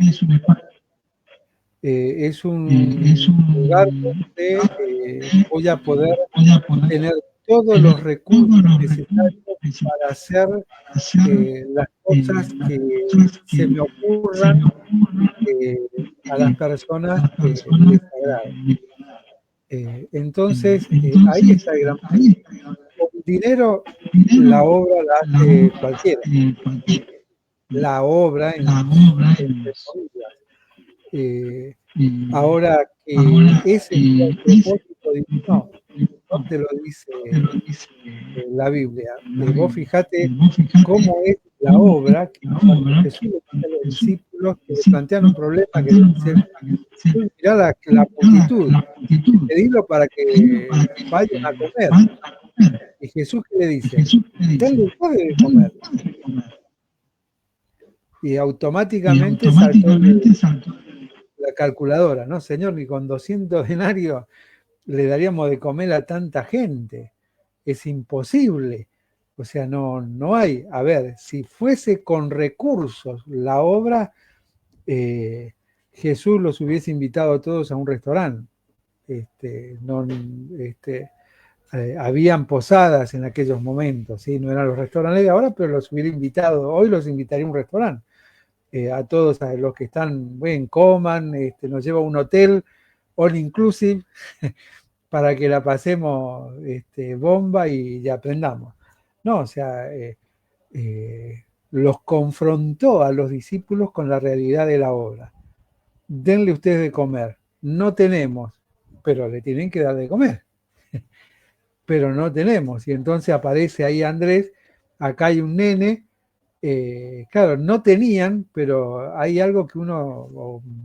es un lugar donde voy a poder tener todos los recursos necesarios para hacer las cosas que se me ocurran a las personas les agrade. Entonces, ahí está el gran problema. Con dinero, la obra la hace cualquiera. La obra, entre comillas. Ahora que ese es el propósito divino, no te lo dice la Biblia. Vos fijate cómo es la obra que cuando Jesús le dice a los discípulos que le plantean un problema, que le dicen, mirá la multitud, pedilo para que vayan a comer. Y Jesús, ¿qué le dice? Denle ustedes de comer. Y automáticamente saltó la calculadora, ¿no? Señor, ni con 200 denarios le daríamos de comer a tanta gente. Es imposible. O sea, no hay. A ver, si fuese con recursos la obra, Jesús los hubiese invitado a todos a un restaurante. Habían posadas en aquellos momentos, ¿sí? No eran los restaurantes de ahora, pero los hubiera invitado. Hoy los invitaría a un restaurante. A todos, a los que están, ven, coman, nos lleva a un hotel all inclusive para que la pasemos bomba y aprendamos. No, o sea, los confrontó a los discípulos con la realidad de la obra. Denle ustedes de comer. No tenemos, pero le tienen que dar de comer. Pero no tenemos. Y entonces aparece ahí Andrés, acá hay un nene. Claro, no tenían, pero hay algo que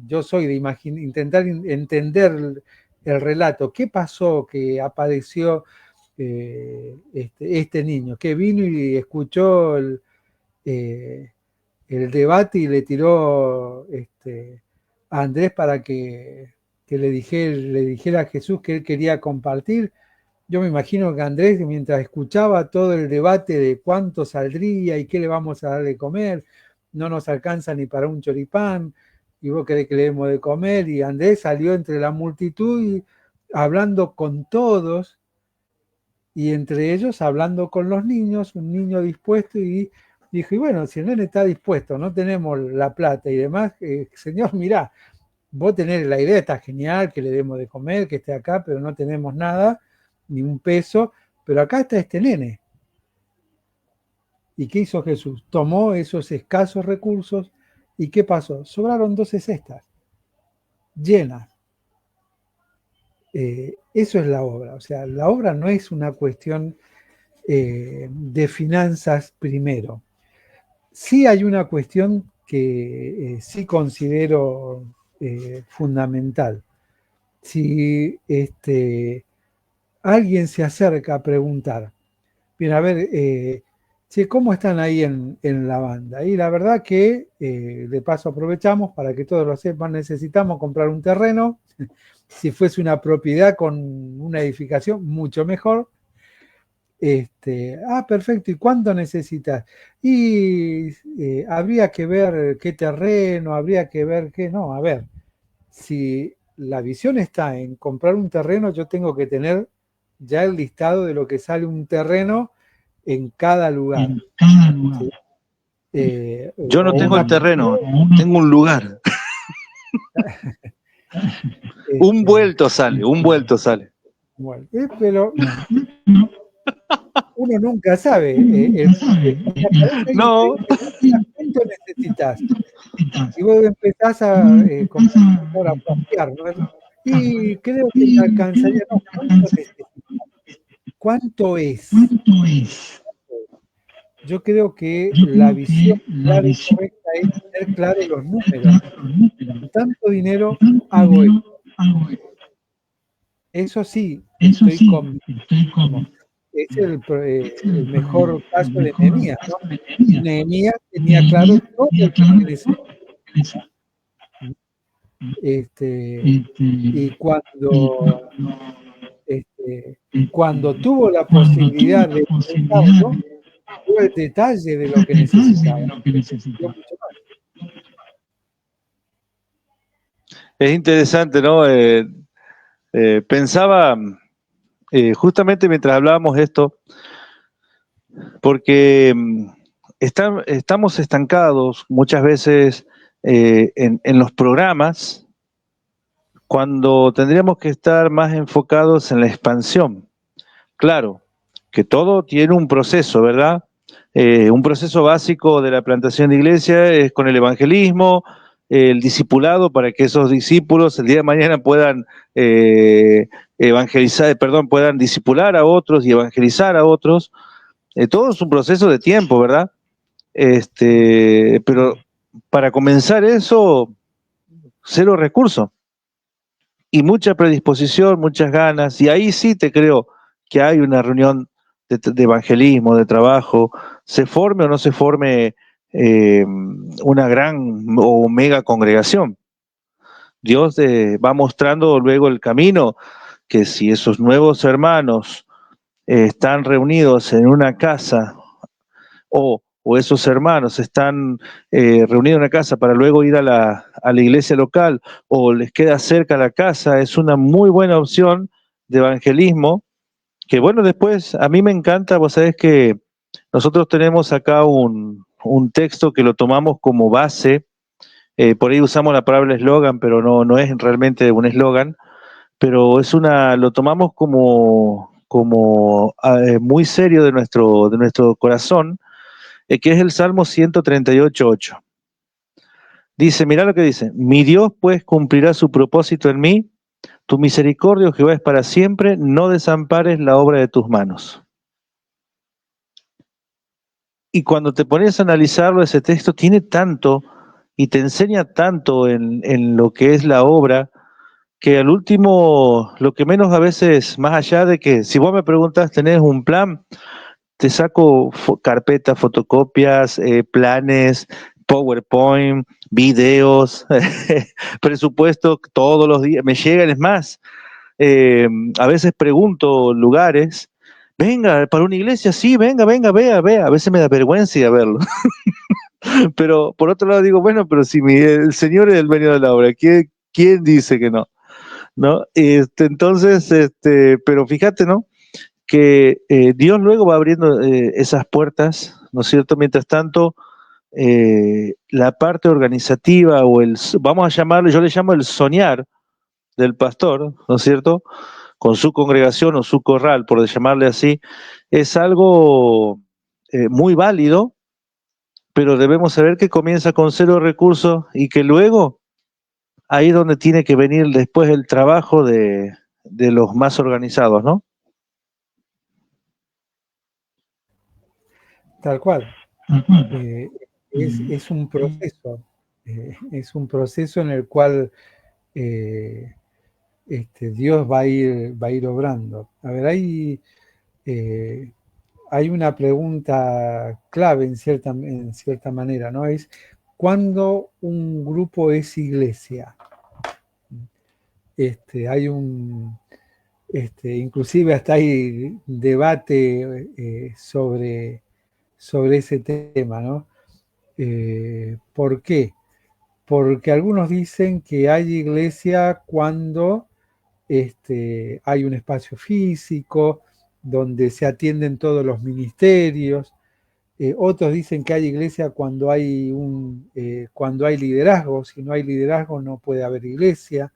yo soy de intentar entender el relato. ¿Qué pasó que apareció este niño? Que vino y escuchó el debate y le tiró a Andrés para que le dijera a Jesús que él quería compartir. Yo me imagino que Andrés, mientras escuchaba todo el debate de cuánto saldría y qué le vamos a dar de comer, no nos alcanza ni para un choripán, y vos querés que le demos de comer, y Andrés salió entre la multitud y hablando con todos, y entre ellos hablando con los niños, un niño dispuesto, y dijo, y bueno, si el nene está dispuesto, no tenemos la plata y demás, señor, mirá, vos tenés la idea, está genial, que le demos de comer, que esté acá, pero no tenemos nada, ni un peso, pero acá está este nene. ¿Y qué hizo Jesús? Tomó esos escasos recursos y ¿qué pasó? Sobraron 12 cestas llenas. Eso es la obra. O sea, la obra no es una cuestión de finanzas primero. Sí hay una cuestión que sí considero fundamental. Si alguien se acerca a preguntar, bien, a ver, che, ¿cómo están ahí en la banda? Y la verdad que, de paso aprovechamos para que todos lo sepan, necesitamos comprar un terreno, si fuese una propiedad con una edificación, mucho mejor. Perfecto, ¿y cuánto necesitas? Y habría que ver qué terreno, habría que ver qué, no, a ver, si la visión está en comprar un terreno, yo tengo que tener ya el listado de lo que sale un terreno en cada lugar. ¿Sí? Yo no tengo el terreno, tengo un lugar. Un vuelto sale. Bueno, pero uno nunca sabe. No. ¿Cuánto necesitas? Y vos empezás a plantear, ¿no? Y creo que me alcanzaría. No, ¿cuánto necesitas? ¿Cuánto es? Yo creo que la visión clara y correcta es tener claros los números. Con tanto dinero hago esto. Eso sí, estoy convencido. es el mejor caso de Nehemías, ¿no? Nehemías tenía claro todo lo que necesitaba. Y cuando tuvo la posibilidad de expresarlo, dio el detalle de lo que necesitaba. Es interesante, ¿no? Pensaba justamente mientras hablábamos esto, porque estamos estancados muchas veces en los programas cuando tendríamos que estar más enfocados en la expansión. Claro, que todo tiene un proceso, ¿verdad? Un proceso básico de la plantación de iglesia es con el evangelismo, el discipulado para que esos discípulos el día de mañana puedan puedan discipular a otros y evangelizar a otros. Todo es un proceso de tiempo, ¿verdad? Pero para comenzar eso, cero recursos y mucha predisposición, muchas ganas, y ahí sí te creo que hay una reunión de evangelismo, de trabajo, se forme o no se forme una gran o mega congregación. Dios va mostrando luego el camino, que si esos nuevos hermanos están reunidos en una casa o esos hermanos están reunidos en una casa para luego ir a la iglesia local o les queda cerca la casa, es una muy buena opción de evangelismo, que bueno, después a mí me encanta, vos sabés que nosotros tenemos acá un texto que lo tomamos como base, por ahí usamos la palabra eslogan, pero no es realmente un eslogan, pero lo tomamos como muy serio de nuestro corazón, que es el Salmo 138:8. Dice, mirá lo que dice, mi Dios pues cumplirá su propósito en mí, tu misericordia, oh Jehová, es para siempre, no desampares la obra de tus manos. Y cuando te pones a analizarlo, ese texto tiene tanto y te enseña tanto en lo que es la obra, que al último, lo que menos a veces, más allá de que si vos me preguntas, ¿tenés un plan? Te saco carpetas, fotocopias, planes, PowerPoint, videos, presupuesto todos los días. Me llegan, es más, a veces pregunto lugares, venga, para una iglesia, sí, venga, vea. A veces me da vergüenza ir a verlo. Pero por otro lado digo, bueno, pero si el Señor es el dueño de la obra, ¿quién dice que no? ¿No? Entonces, pero fíjate, ¿no? Que Dios luego va abriendo esas puertas, ¿no es cierto? Mientras tanto, la parte organizativa vamos a llamarlo, yo le llamo el soñar del pastor, ¿no es cierto? Con su congregación o su corral, por llamarle así, es algo muy válido, pero debemos saber que comienza con cero recursos y que luego ahí es donde tiene que venir después el trabajo de los más organizados, ¿no? Tal cual. Es un proceso. Es un proceso en el cual Dios va a ir obrando. A ver, hay una pregunta clave en cierta manera, ¿no? Es ¿cuándo un grupo es iglesia? Hay inclusive hasta hay debate sobre ese tema, ¿no? ¿Por qué? Porque algunos dicen que hay iglesia cuando hay un espacio físico donde se atienden todos los ministerios. Otros dicen que hay iglesia cuando hay liderazgo. Si no hay liderazgo no puede haber iglesia.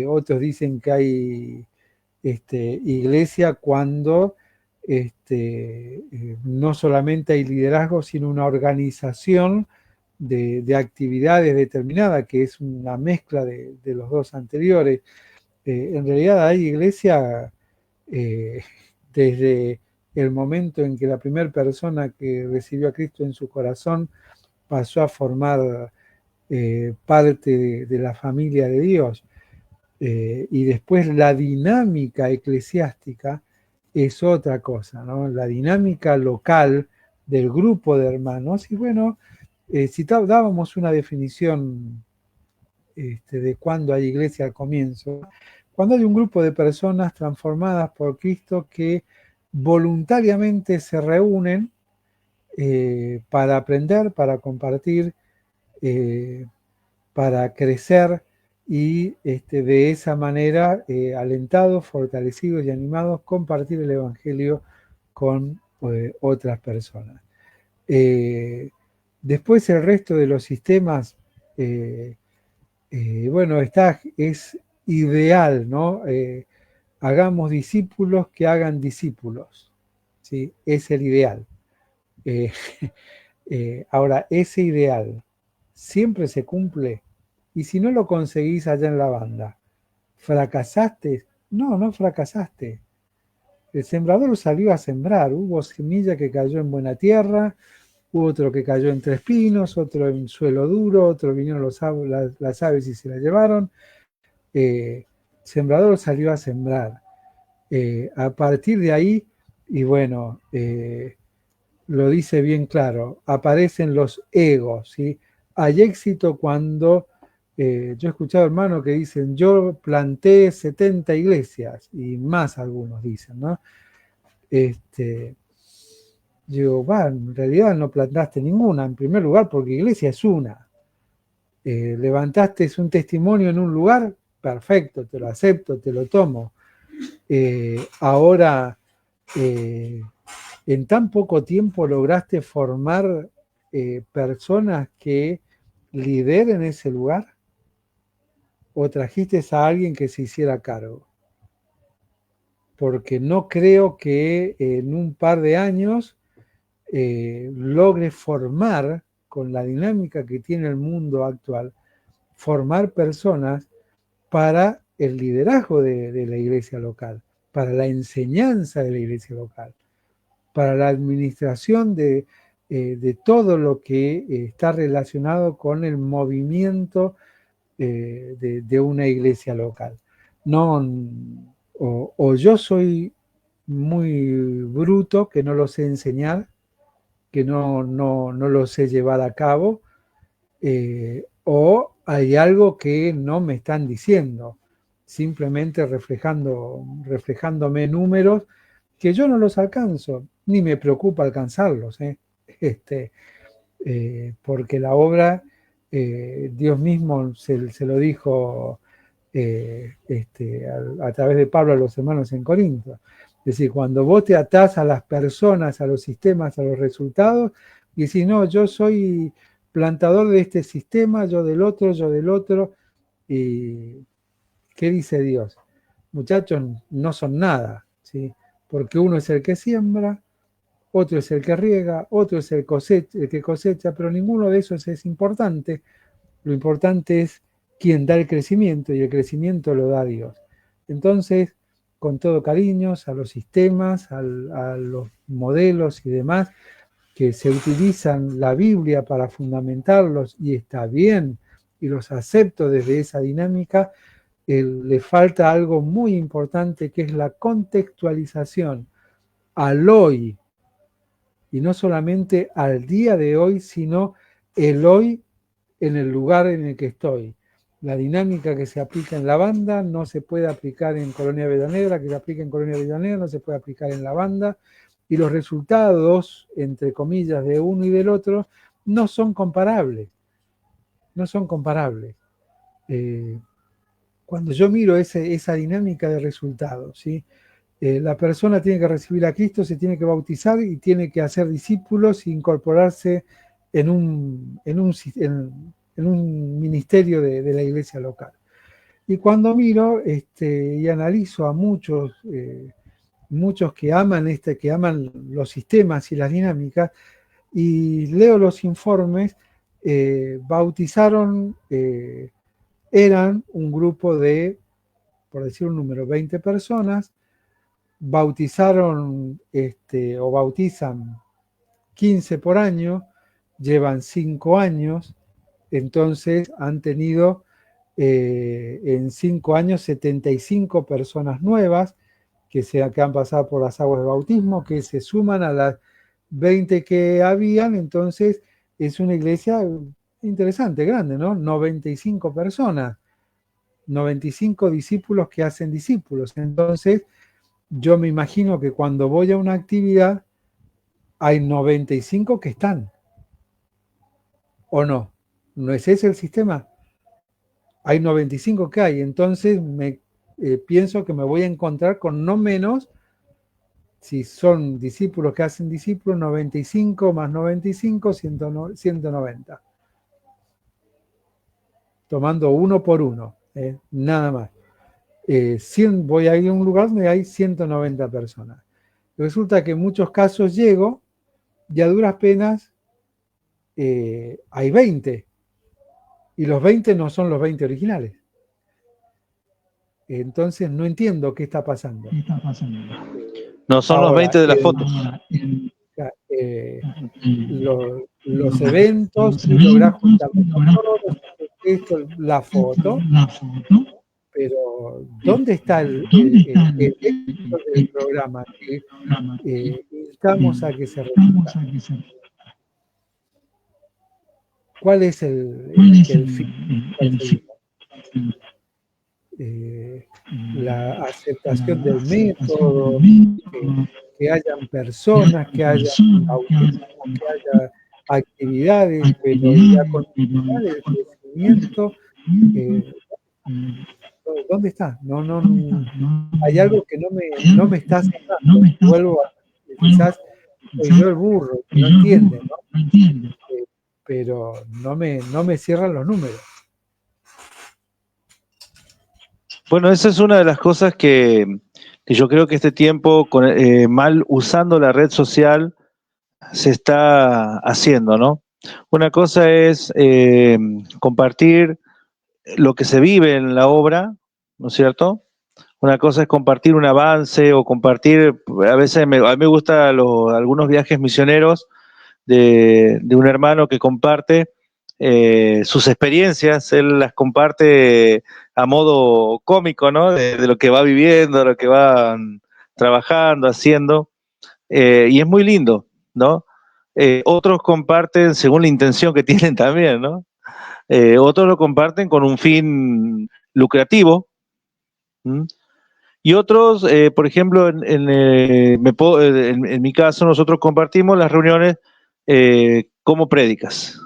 Otros dicen que hay iglesia cuando no solamente hay liderazgo, sino una organización de actividades determinadas, que es una mezcla de los dos anteriores. En realidad hay iglesia desde el momento en que la primera persona que recibió a Cristo en su corazón pasó a formar parte de la familia de Dios. Y después la dinámica eclesiástica es otra cosa, ¿no? La dinámica local del grupo de hermanos. Y bueno, si dábamos una definición de cuándo hay iglesia al comienzo, cuando hay un grupo de personas transformadas por Cristo que voluntariamente se reúnen para aprender, para compartir, para crecer y de esa manera, alentados, fortalecidos y animados, compartir el Evangelio con otras personas. Después el resto de los sistemas, bueno, es ideal, ¿no? Hagamos discípulos que hagan discípulos, ¿sí? Es el ideal. Ahora, ese ideal siempre se cumple. Y si no lo conseguís allá en la banda, ¿fracasaste? No, no fracasaste. El sembrador salió a sembrar. Hubo semilla que cayó en buena tierra, hubo otro que cayó entre espinos, otro en suelo duro, otro vinieron las aves y se la llevaron. Sembrador salió a sembrar. A partir de ahí, y bueno, lo dice bien claro, aparecen los egos, ¿sí? Hay éxito cuando, yo he escuchado hermanos que dicen, yo planté 70 iglesias, y más algunos dicen, ¿no? Digo, en realidad no plantaste ninguna, en primer lugar, porque iglesia es una. Levantaste un testimonio en un lugar, perfecto, te lo acepto, te lo tomo. Ahora, en tan poco tiempo lograste formar personas que lideren ese lugar, o trajiste a alguien que se hiciera cargo. Porque no creo que en un par de años logre formar, con la dinámica que tiene el mundo actual, formar personas para el liderazgo de la iglesia local, para la enseñanza de la iglesia local, para la administración de todo lo que está relacionado con el movimiento de una iglesia local. No, o yo soy muy bruto, que no lo sé enseñar, que no lo sé llevar a cabo, o hay algo que no me están diciendo, simplemente reflejándome números que yo no los alcanzo, ni me preocupa alcanzarlos, porque la obra, Dios mismo se lo dijo a través de Pablo a los hermanos en Corinto. Es decir, cuando vos te atás a las personas, a los sistemas, a los resultados, y decís, no, yo soy plantador de este sistema, yo del otro, y ¿qué dice Dios? Muchachos, no son nada, ¿sí? Porque uno es el que siembra, otro es el que riega, otro es el que cosecha, pero ninguno de esos es importante. Lo importante es quién da el crecimiento, y el crecimiento lo da Dios. Entonces, con todo cariño a los sistemas, a los modelos y demás, que se utilizan la Biblia para fundamentarlos, y está bien, y los acepto desde esa dinámica, le falta algo muy importante, que es la contextualización al hoy, y no solamente al día de hoy, sino el hoy en el lugar en el que estoy. La dinámica que se aplica en la banda no se puede aplicar en Colonia Avellaneda, que se aplica en Colonia Avellaneda no se puede aplicar en la banda, y los resultados, entre comillas, de uno y del otro no son comparables. No son comparables. Cuando yo miro esa dinámica de resultados, ¿sí? La persona tiene que recibir a Cristo, se tiene que bautizar y tiene que hacer discípulos e incorporarse en un ministerio de la iglesia local. Y cuando miro y analizo a muchos que aman los sistemas y las dinámicas, y leo los informes, bautizaron, eran un grupo de, por decir un número, 20 personas, bautizaron o bautizan 15 por año, llevan 5 años, entonces han tenido en 5 años 75 personas nuevas que han pasado por las aguas de bautismo, que se suman a las 20 que habían. Entonces es una iglesia interesante, grande, ¿no? 95 personas, 95 discípulos que hacen discípulos. Entonces yo me imagino que cuando voy a una actividad hay 95 que están, ¿o no? ¿No es ese el sistema? Hay 95 que hay, entonces pienso que me voy a encontrar con no menos, si son discípulos que hacen discípulos, 95 más 95, 190. Tomando uno por uno, nada más. 100, voy a ir a un lugar donde hay 190 personas. Resulta que en muchos casos llego y a duras penas hay 20. Y los 20 no son los 20 originales. Entonces no entiendo qué está pasando. No son los 20 de las fotos. Los eventos, lograr juntar esto, la foto, pero ¿dónde está el éxito del programa que invitamos a que se repita? ¿Cuál es el fin? La aceptación del método, que hayan personas, que haya autismo, que haya actividades, pero la continuidad del crecimiento, ¿dónde está? No, hay algo que no me está cerrando. Vuelvo a, quizás soy yo el burro, que no entiende, ¿no? Pero no me cierran los números. Bueno, esa es una de las cosas que yo creo que este tiempo, mal usando la red social, se está haciendo, ¿no? Una cosa es compartir lo que se vive en la obra, ¿no es cierto? Una cosa es compartir un avance o compartir, a veces a mí me gustan algunos viajes misioneros de un hermano que comparte sus experiencias, él las comparte a modo cómico, ¿no? De lo que va viviendo, lo que va trabajando, haciendo, y es muy lindo, ¿no? Otros comparten según la intención que tienen también, ¿no? Otros lo comparten con un fin lucrativo. ¿Mm? Y otros, por ejemplo, en mi caso, nosotros compartimos las reuniones como prédicas,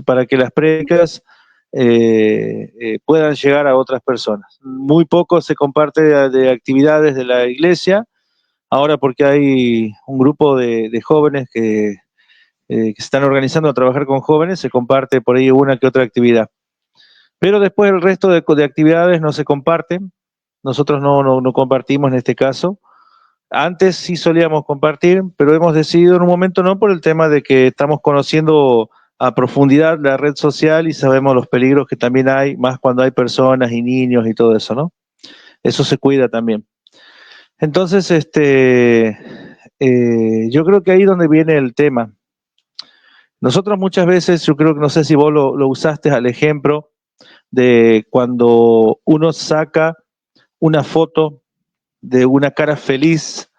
para que las prédicas puedan llegar a otras personas. Muy poco se comparte de actividades de la iglesia, ahora porque hay un grupo de jóvenes que se están organizando a trabajar con jóvenes, se comparte por ahí una que otra actividad. Pero después el resto de actividades no se comparten. Nosotros no compartimos en este caso. Antes sí solíamos compartir, pero hemos decidido en un momento no, por el tema de que estamos conociendo a profundidad la red social y sabemos los peligros que también hay, más cuando hay personas y niños y todo eso, ¿no? Eso se cuida también. Entonces, yo creo que ahí es donde viene el tema. Nosotros muchas veces, yo creo que no sé si vos lo usaste al ejemplo de cuando uno saca una foto de una cara feliz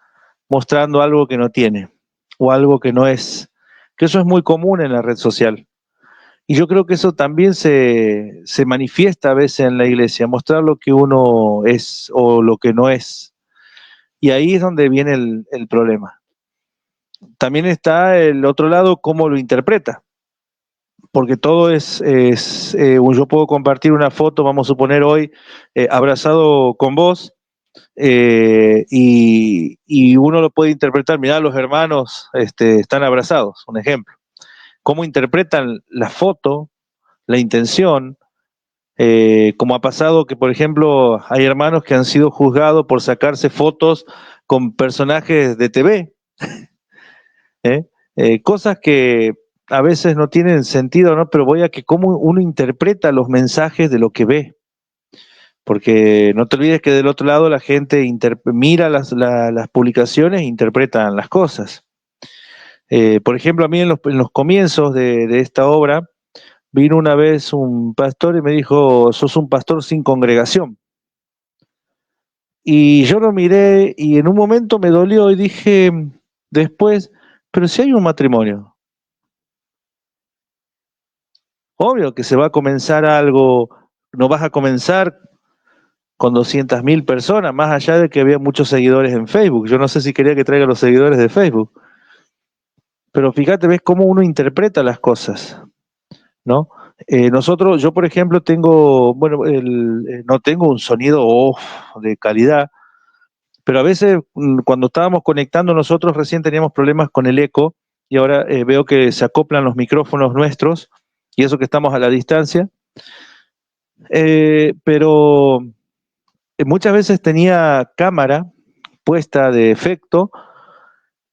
mostrando algo que no tiene o algo que no es, que eso es muy común en la red social. Y yo creo que eso también se manifiesta a veces en la iglesia, mostrar lo que uno es o lo que no es. Y ahí es donde viene el problema. También está el otro lado, cómo lo interpreta. Porque todo yo puedo compartir una foto, vamos a suponer hoy, abrazado con vos, y uno lo puede interpretar, mirá, los hermanos están abrazados, un ejemplo. ¿Cómo interpretan la foto, la intención? Como ha pasado que, por ejemplo, hay hermanos que han sido juzgados por sacarse fotos con personajes de TV, cosas que a veces no tienen sentido, ¿no? Pero voy a que cómo uno interpreta los mensajes de lo que ve. Porque no te olvides que del otro lado la gente mira las publicaciones e interpretan las cosas. Por ejemplo, a mí en los comienzos de esta obra, vino una vez un pastor y me dijo, sos un pastor sin congregación. Y yo lo miré y en un momento me dolió y dije después, pero si hay un matrimonio, obvio que se va a comenzar algo, no vas a comenzar con 200.000 personas, más allá de que había muchos seguidores en Facebook. Yo no sé si quería que traiga los seguidores de Facebook. Pero fíjate, ves cómo uno interpreta las cosas, ¿no? Nosotros, yo por ejemplo tengo, bueno, no tengo un sonido de calidad, pero a veces cuando estábamos conectando nosotros recién teníamos problemas con el eco y ahora veo que se acoplan los micrófonos nuestros y eso que estamos a la distancia, pero muchas veces tenía cámara puesta de efecto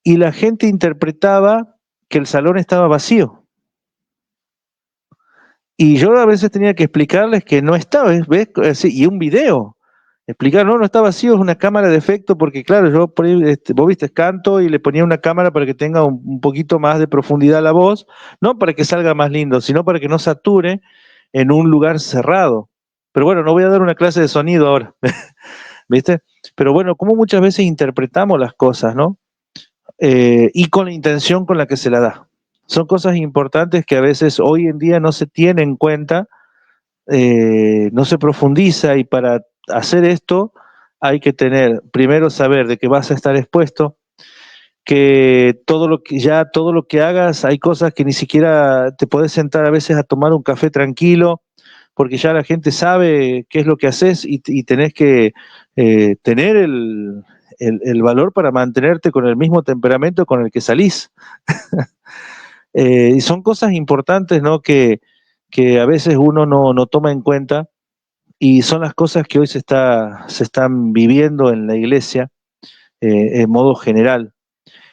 y la gente interpretaba que el salón estaba vacío. Y yo a veces tenía que explicarles que no estaba, ¿ves? Y un video. Explicar, no está vacío, es una cámara de efecto, porque claro, yo por ahí, vos viste, canto y le ponía una cámara para que tenga un poquito más de profundidad la voz, no para que salga más lindo, sino para que no sature en un lugar cerrado. Pero bueno, no voy a dar una clase de sonido ahora, ¿viste? Pero bueno, como muchas veces interpretamos las cosas, ¿no? Y con la intención con la que se la da. Son cosas importantes que a veces hoy en día no se tienen en cuenta, no se profundiza y para hacer esto hay que tener, primero saber de que vas a estar expuesto, que todo lo que hagas, hay cosas que ni siquiera te podés sentar a veces a tomar un café tranquilo, porque ya la gente sabe qué es lo que haces y tenés que tener el valor para mantenerte con el mismo temperamento con el que salís. Y son cosas importantes, ¿no? Que a veces uno no toma en cuenta y son las cosas que hoy se están viviendo en la iglesia en modo general.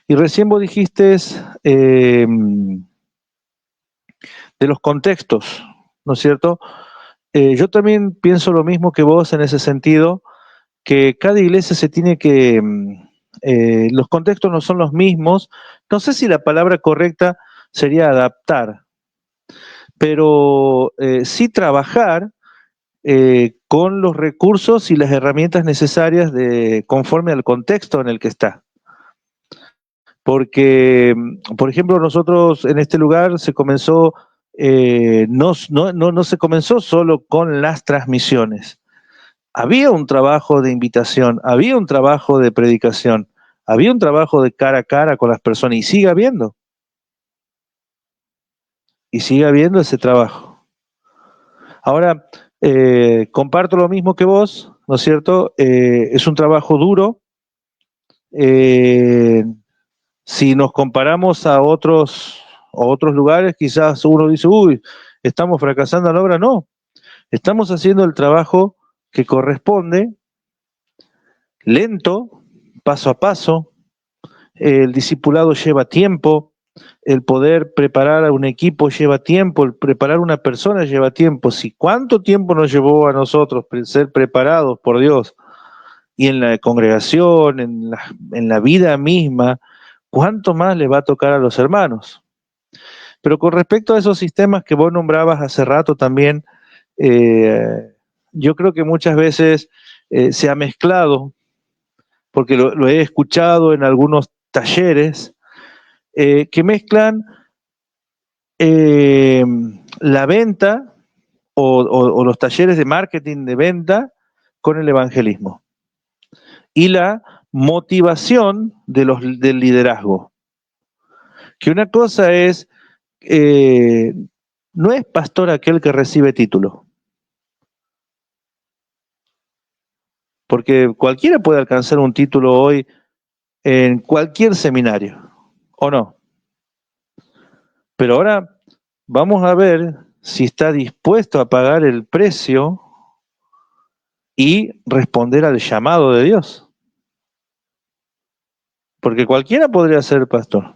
Y recién vos dijiste de los contextos, ¿no es cierto? Yo también pienso lo mismo que vos en ese sentido, que cada iglesia se tiene que, los contextos no son los mismos, no sé si la palabra correcta sería adaptar, pero sí trabajar con los recursos y las herramientas necesarias conforme al contexto en el que está. Porque, por ejemplo, nosotros en este lugar se comenzó, no se comenzó solo con las transmisiones. Había un trabajo de invitación, había un trabajo de predicación, había un trabajo de cara a cara con las personas y sigue habiendo. Y sigue habiendo ese trabajo. Ahora, comparto lo mismo que vos, ¿no es cierto? Es un trabajo duro. Si nos comparamos a otros lugares, quizás uno dice, uy, estamos fracasando en la obra. No, estamos haciendo el trabajo que corresponde, lento, paso a paso. El discipulado lleva tiempo, el poder preparar a un equipo lleva tiempo, el preparar a una persona lleva tiempo. Si cuánto tiempo nos llevó a nosotros ser preparados por Dios, y en la congregación, en la vida misma, ¿cuánto más le va a tocar a los hermanos? Pero con respecto a esos sistemas que vos nombrabas hace rato también, yo creo que muchas veces se ha mezclado, porque lo he escuchado en algunos talleres, que mezclan la venta o los talleres de marketing de venta con el evangelismo y la motivación del liderazgo. Que una cosa es, no es pastor aquel que recibe título, porque cualquiera puede alcanzar un título hoy en cualquier seminario, ¿o no? Pero ahora vamos a ver si está dispuesto a pagar el precio y responder al llamado de Dios. Porque cualquiera podría ser pastor.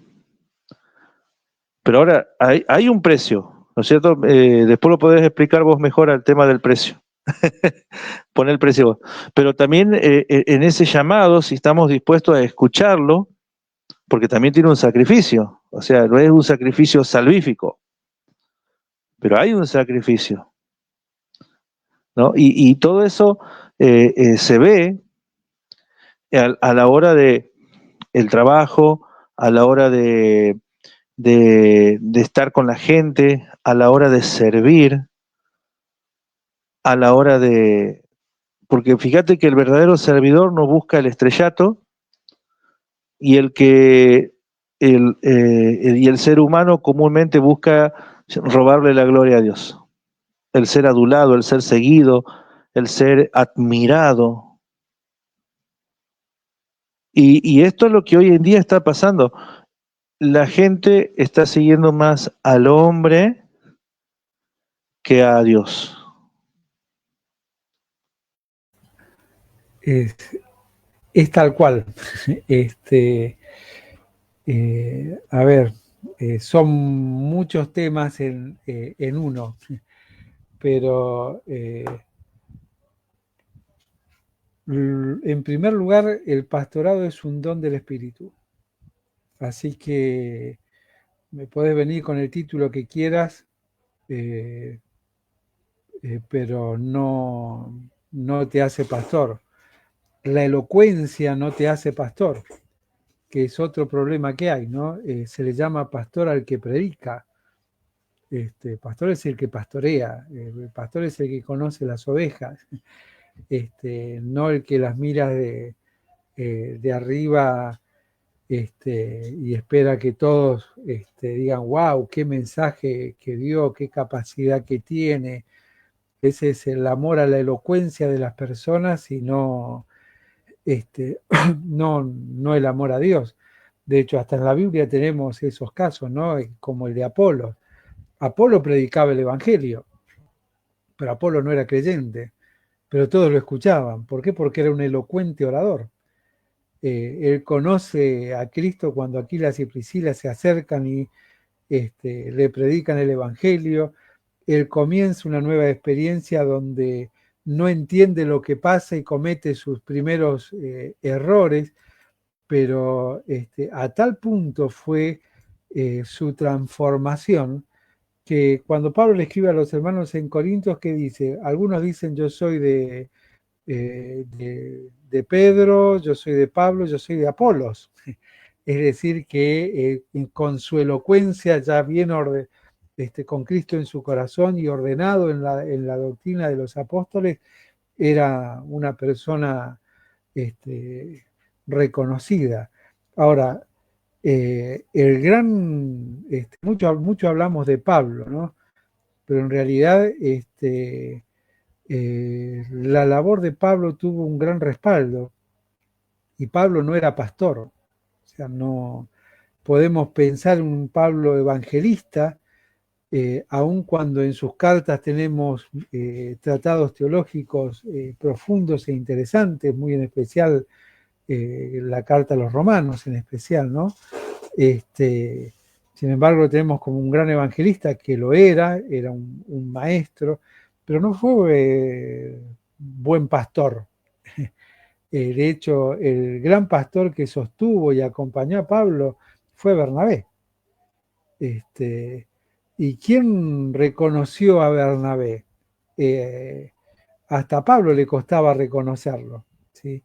Pero ahora hay un precio, ¿no es cierto? Después lo podés explicar vos mejor al tema del precio. Poner el precio vos. Pero también en ese llamado, si estamos dispuestos a escucharlo, porque también tiene un sacrificio. O sea, no es un sacrificio salvífico, pero hay un sacrificio, ¿no? Y todo eso se ve a la hora de el trabajo, a la hora de estar con la gente, a la hora de servir, a la hora de... Porque fíjate que el verdadero servidor no busca el estrellato y y el ser humano comúnmente busca robarle la gloria a Dios. El ser adulado, el ser seguido, el ser admirado. Y esto es lo que hoy en día está pasando. La gente está siguiendo más al hombre que a Dios. Es tal cual. A ver, son muchos temas en uno, pero en primer lugar, el pastorado es un don del Espíritu. Así que me podés venir con el título que quieras, pero no te hace pastor. La elocuencia no te hace pastor, que es otro problema que hay, ¿no? Se le llama pastor al que predica. Pastor es el que pastorea, el pastor es el que conoce las ovejas, no el que las mira de arriba y espera que todos digan, wow, qué mensaje que dio, qué capacidad que tiene. Ese es el amor a la elocuencia de las personas y no, no el amor a Dios. De hecho, hasta en la Biblia tenemos esos casos, ¿no? Como el de Apolo. Apolo predicaba el Evangelio, pero Apolo no era creyente, pero todos lo escuchaban. ¿Por qué? Porque era un elocuente orador. Él conoce a Cristo cuando Aquilas y Priscila se acercan y le predican el Evangelio. Él comienza una nueva experiencia donde no entiende lo que pasa y comete sus primeros errores, pero a tal punto fue su transformación que cuando Pablo le escribe a los hermanos en Corintios, ¿qué dice? Algunos dicen yo soy de Pedro, yo soy de Pablo, yo soy de Apolos. Es decir, que con su elocuencia ya bien con Cristo en su corazón y ordenado en la doctrina de los apóstoles, era una persona reconocida. Ahora, el gran, mucho hablamos de Pablo, ¿no? Pero en realidad la labor de Pablo tuvo un gran respaldo y Pablo no era pastor. O sea, no podemos pensar en un Pablo evangelista, aun cuando en sus cartas tenemos tratados teológicos profundos e interesantes, muy en especial la carta a los romanos en especial, ¿no? Sin embargo, lo tenemos como un gran evangelista que lo era un maestro, pero no fue buen pastor. De hecho, el gran pastor que sostuvo y acompañó a Pablo fue Bernabé. ¿Y quién reconoció a Bernabé? Hasta a Pablo le costaba reconocerlo, ¿sí?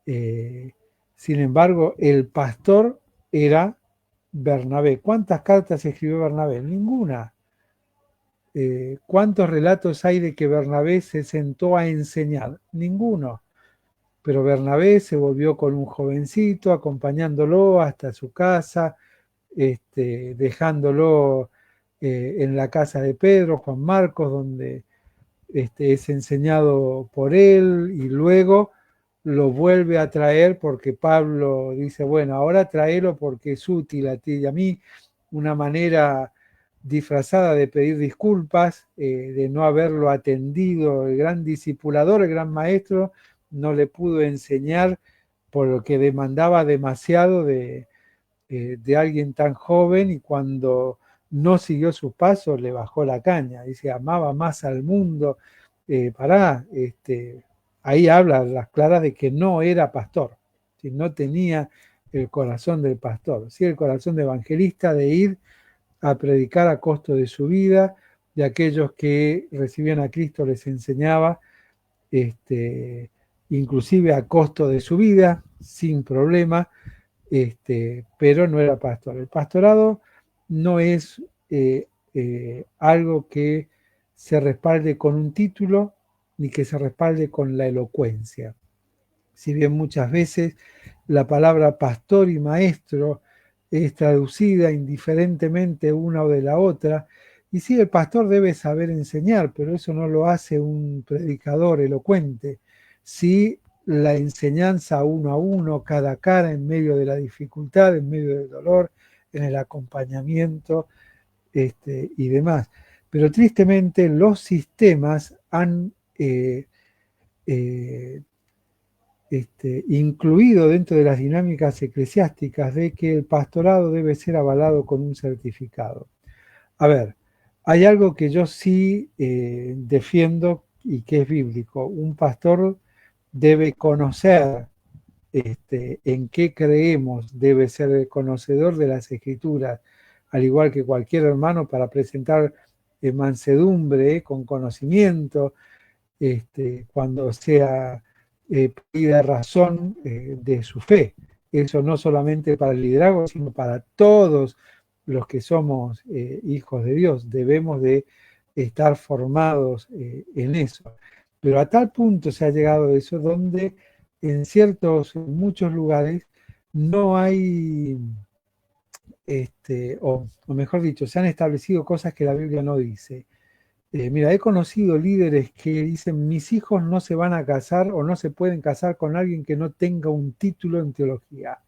Sin embargo, el pastor era Bernabé. ¿Cuántas cartas escribió Bernabé? Ninguna. ¿Cuántos relatos hay de que Bernabé se sentó a enseñar? Ninguno. Pero Bernabé se volvió con un jovencito, acompañándolo hasta su casa, dejándolo en la casa de Pedro, Juan Marcos, donde es enseñado por él y luego lo vuelve a traer porque Pablo dice, bueno, ahora tráelo porque es útil a ti y a mí, una manera disfrazada de pedir disculpas, de no haberlo atendido, el gran discipulador, el gran maestro, no le pudo enseñar por lo que demandaba demasiado de alguien tan joven y cuando no siguió sus pasos le bajó la caña, dice, amaba más al mundo, ahí habla a las claras de que no era pastor, ¿sí? No tenía el corazón del pastor, sí el corazón de evangelista de ir a predicar a costo de su vida, de aquellos que recibían a Cristo les enseñaba, inclusive a costo de su vida, sin problema, pero no era pastor. El pastorado no es algo que se respalde con un título ni que se respalde con la elocuencia. Si bien muchas veces la palabra pastor y maestro es traducida indiferentemente una o de la otra, y sí, el pastor debe saber enseñar, pero eso no lo hace un predicador elocuente. Sí, la enseñanza uno a uno, cara a cara, en medio de la dificultad, en medio del dolor, en el acompañamiento y demás. Pero tristemente los sistemas han incluido dentro de las dinámicas eclesiásticas de que el pastorado debe ser avalado con un certificado. A ver, hay algo que yo sí defiendo y que es bíblico. Un pastor debe conocer en qué creemos, debe ser conocedor de las escrituras, al igual que cualquier hermano, para presentar mansedumbre con conocimiento, cuando sea pedida razón de su fe. Eso no solamente para el liderazgo, sino para todos los que somos hijos de Dios. Debemos de estar formados en eso. Pero a tal punto se ha llegado a eso donde en muchos lugares no hay, o mejor dicho, se han establecido cosas que la Biblia no dice. Mira, he conocido líderes que dicen, mis hijos no se van a casar o no se pueden casar con alguien que no tenga un título en teología,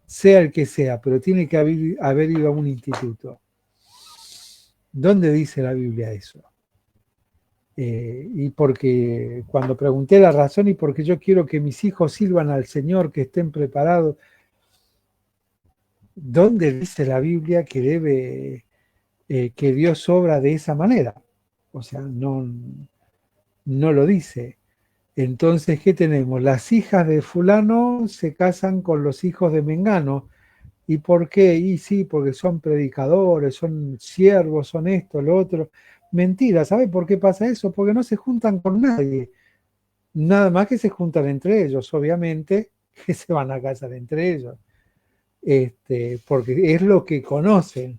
sea el que sea, pero tiene que haber ido a un instituto. ¿Dónde dice la Biblia eso? Y porque cuando pregunté la razón y porque yo quiero que mis hijos sirvan al Señor, que estén preparados, ¿dónde dice la Biblia que que Dios obra de esa manera? O sea, no lo dice. Entonces, ¿qué tenemos? Las hijas de fulano se casan con los hijos de Mengano. ¿Y por qué? Y sí, porque son predicadores, son siervos, son esto, lo otro. Mentira, ¿sabe por qué pasa eso? Porque no se juntan con nadie. Nada más que se juntan entre ellos, obviamente, que se van a casar entre ellos. Porque es lo que conocen.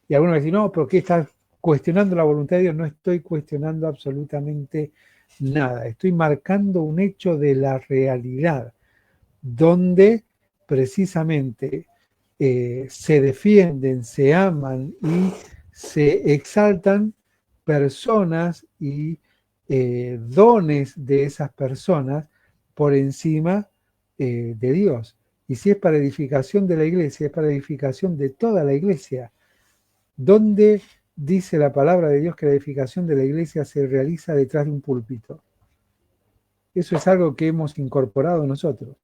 Y algunos dicen, no, ¿por qué estás cuestionando la voluntad de Dios? No estoy cuestionando absolutamente nada. Estoy marcando un hecho de la realidad, donde precisamente se defienden, se aman y se exaltan personas y dones de esas personas por encima de Dios. Y si es para edificación de la iglesia, es para edificación de toda la iglesia. ¿Dónde dice la palabra de Dios que la edificación de la iglesia se realiza detrás de un púlpito? Eso es algo que hemos incorporado nosotros.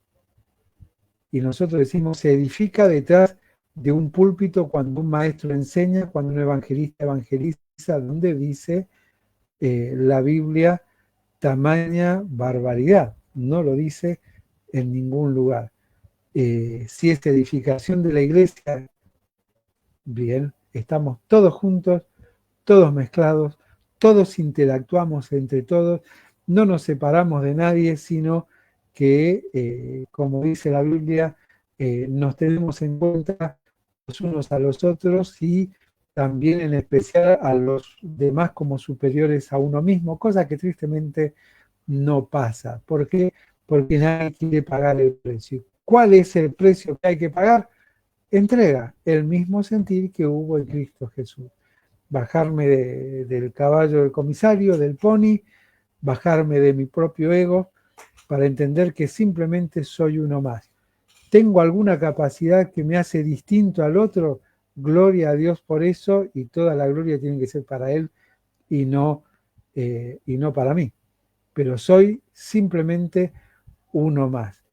Y nosotros decimos, se edifica detrás de un púlpito cuando un maestro enseña, cuando un evangelista evangeliza, donde dice la Biblia tamaña barbaridad. No lo dice en ningún lugar. Si es edificación de la iglesia, bien, estamos todos juntos, todos mezclados, todos interactuamos entre todos, no nos separamos de nadie, sino que, como dice la Biblia, nos tenemos en cuenta los unos a los otros y también en especial a los demás como superiores a uno mismo, cosa que tristemente no pasa. ¿Por qué? Porque nadie quiere pagar el precio. ¿Cuál es el precio que hay que pagar? Entrega, el mismo sentir que hubo en Cristo Jesús. Bajarme del caballo del comisario, del pony, bajarme de mi propio ego para entender que simplemente soy uno más. ¿Tengo alguna capacidad que me hace distinto al otro? Gloria a Dios por eso, y toda la gloria tiene que ser para Él y no para mí. Pero soy simplemente uno más.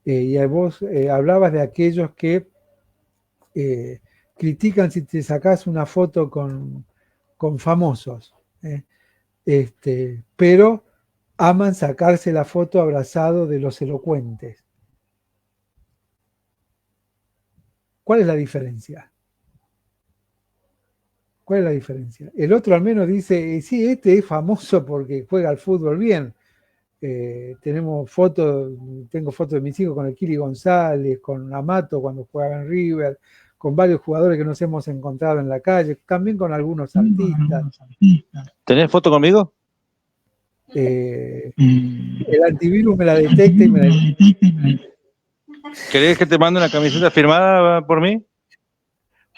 Y vos hablabas de aquellos que critican si te sacás una foto con famosos, pero aman sacarse la foto abrazado de los elocuentes. ¿Cuál es la diferencia? ¿Cuál es la diferencia? El otro al menos dice, sí, este es famoso porque juega al fútbol bien. tengo fotos de mis hijos con el Kili González, con Amato cuando jugaba en River, con varios jugadores que nos hemos encontrado en la calle, también con algunos artistas. ¿Tenés foto conmigo? El antivirus me la detecta y me la... ¿Querés que te mande una camiseta firmada por mí?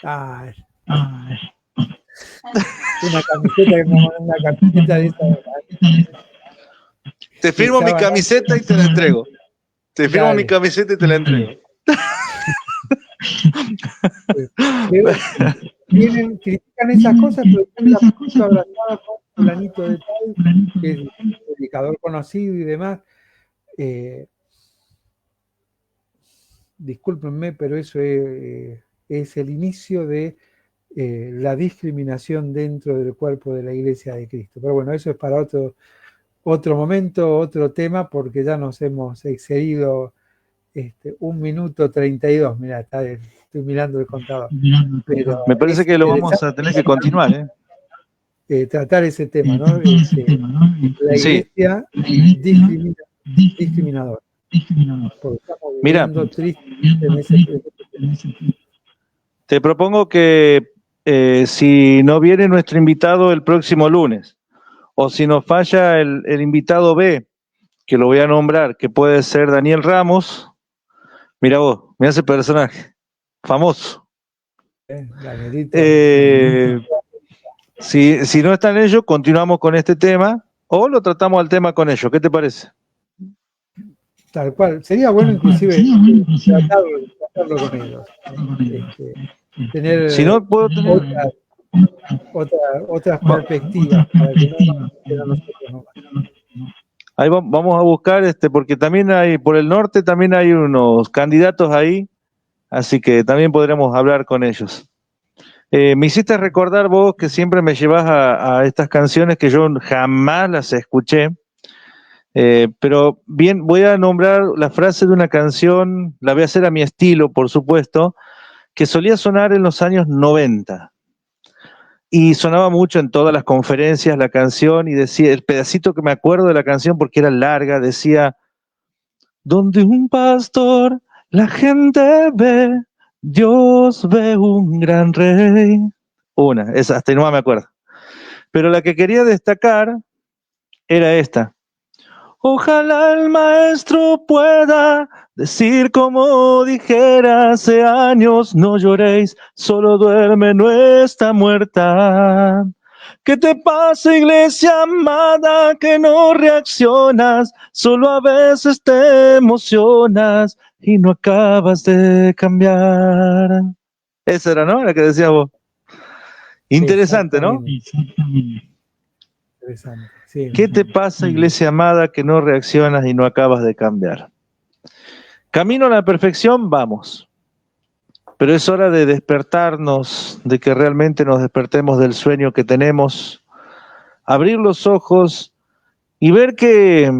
Una camiseta de esa. Te firmo mi camiseta y te la entrego. Te firmo mi camiseta y te la entrego. Critican esas cosas, pero tienen la foto abrazada con fulanito de tal, que es un predicador conocido y demás. Discúlpenme, pero eso es el inicio de la discriminación dentro del cuerpo de la Iglesia de Cristo. Pero bueno, eso es para otro momento, otro tema, porque ya nos hemos excedido 1 minuto 32. Mirá, estoy mirando el contador. Pero me parece que lo vamos a tener que continuar. Tratar ese tema, ¿no? La Iglesia discriminadora. Porque estamos viviendo tristemente en ese. Te propongo que si no viene nuestro invitado el próximo lunes, o si nos falla el invitado B, que lo voy a nombrar, que puede ser Daniel Ramos. Mira vos, mira ese personaje, famoso. Si no están ellos, continuamos con este tema, o lo tratamos al tema con ellos. ¿Qué te parece? Tal cual. Sería bueno inclusive tratarlo con ellos. Tener, si no, puedo tener otras perspectivas para que no nosotros nomás. Ahí vamos a buscar, porque también hay, por el norte también hay unos candidatos ahí, así que también podremos hablar con ellos. Me hiciste recordar vos que siempre me llevas a estas canciones que yo jamás las escuché, pero bien, voy a nombrar la frase de una canción, la voy a hacer a mi estilo, por supuesto, que solía sonar en los años 90. Y sonaba mucho en todas las conferencias la canción, y decía, el pedacito que me acuerdo de la canción porque era larga, decía: donde un pastor la gente ve, Dios ve un gran rey. Esa hasta no me acuerdo. Pero la que quería destacar era esta: ojalá el maestro pueda decir como dijera hace años, no lloréis, solo duerme, no está muerta. ¿Qué te pasa, iglesia amada, que no reaccionas? Solo a veces te emocionas y no acabas de cambiar. Esa era, ¿no? La que decías vos. Interesante, ¿no? Interesante. Sí. ¿Qué te pasa, iglesia amada, que no reaccionas y no acabas de cambiar? Camino a la perfección, vamos. Pero es hora de despertarnos, de que realmente nos despertemos del sueño que tenemos, abrir los ojos y ver que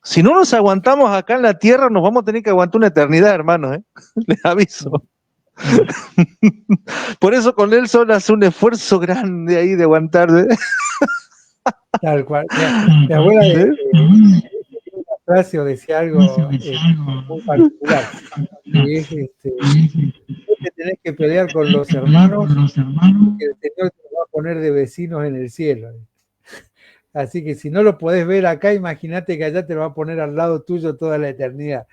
si no nos aguantamos acá en la tierra, nos vamos a tener que aguantar una eternidad, hermanos, les aviso. Por eso con Nelson hace un esfuerzo grande ahí de aguantar. Tal cual. Mi abuela una frase o decía algo muy particular. Y es, te tenés que pelear con los hermanos, que el Señor te va a poner de vecinos en el cielo. Así que si no lo podés ver acá, imagínate que allá te lo va a poner al lado tuyo toda la eternidad.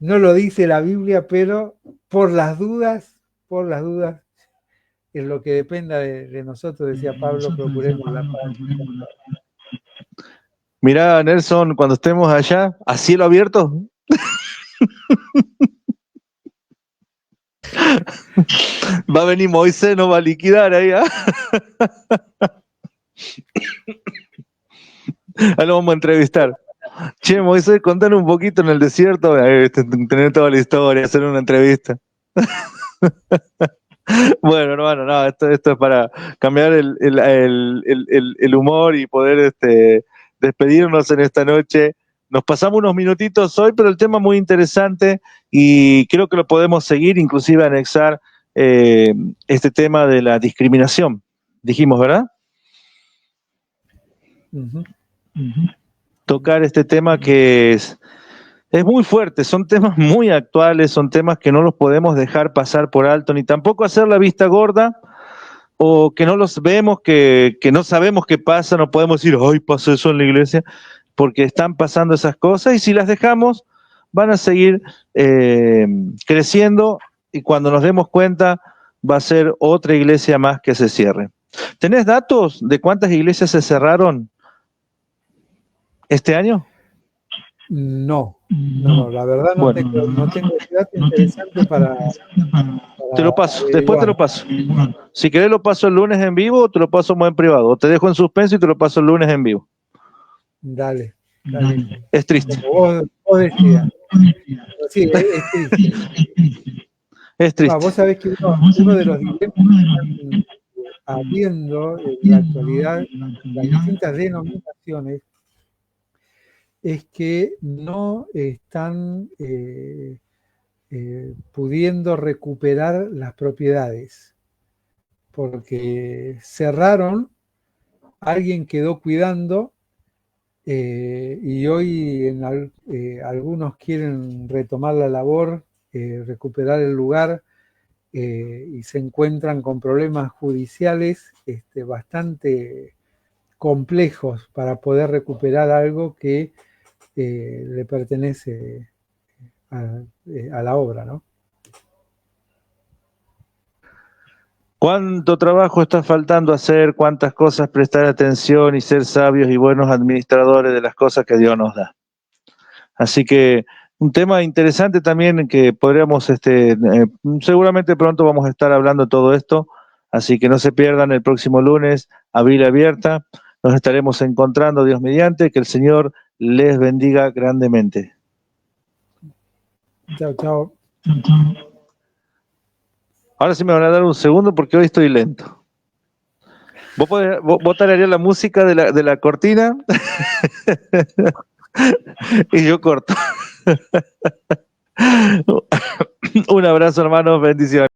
No lo dice la Biblia, pero por las dudas, en lo que dependa de nosotros, decía Pablo, procuremos la paz. Mirá, Nelson, cuando estemos allá, a cielo abierto, va a venir Moisés, nos va a liquidar ahí. Ahí lo vamos a entrevistar. Che, Moisés, contanos un poquito en el desierto, tener toda la historia, hacer una entrevista. Bueno, hermano, no, esto es para cambiar el humor y poder despedirnos en esta noche. Nos pasamos unos minutitos hoy, pero el tema es muy interesante y creo que lo podemos seguir, inclusive anexar este tema de la discriminación. Dijimos, ¿verdad? Uh-huh. tocar este tema que es muy fuerte, son temas muy actuales, son temas que no los podemos dejar pasar por alto, ni tampoco hacer la vista gorda, o que no los vemos, que no sabemos qué pasa, no podemos decir, ay, pasó eso en la iglesia, porque están pasando esas cosas, y si las dejamos, van a seguir creciendo, y cuando nos demos cuenta, va a ser otra iglesia más que se cierre. ¿Tenés datos de cuántas iglesias se cerraron este año? No, la verdad no tengo ese dato interesante para te lo paso, después te lo paso. Si querés lo paso el lunes en vivo, o te lo paso muy en privado, o te dejo en suspenso y te lo paso el lunes en vivo. Dale. Es triste. Como vos decías. Sí, es triste. Es triste. Vos sabés que uno de los dilemas que están habiendo en la actualidad, las distintas denominaciones, es que no están pudiendo recuperar las propiedades, porque cerraron, alguien quedó cuidando, y hoy algunos quieren retomar la labor, recuperar el lugar, y se encuentran con problemas judiciales bastante complejos para poder recuperar algo que le pertenece a la obra, ¿no? ¿Cuánto trabajo está faltando hacer? ¿Cuántas cosas prestar atención y ser sabios y buenos administradores de las cosas que Dios nos da? Así que un tema interesante también que podríamos, seguramente pronto vamos a estar hablando de todo esto, así que no se pierdan el próximo lunes, Biblia Abierta, nos estaremos encontrando, Dios mediante, que el Señor les bendiga grandemente. Chao, chao. Ahora sí me van a dar un segundo porque hoy estoy lento. ¿Vos tararías la música de la cortina? Y yo corto. Un abrazo, hermanos, bendiciones.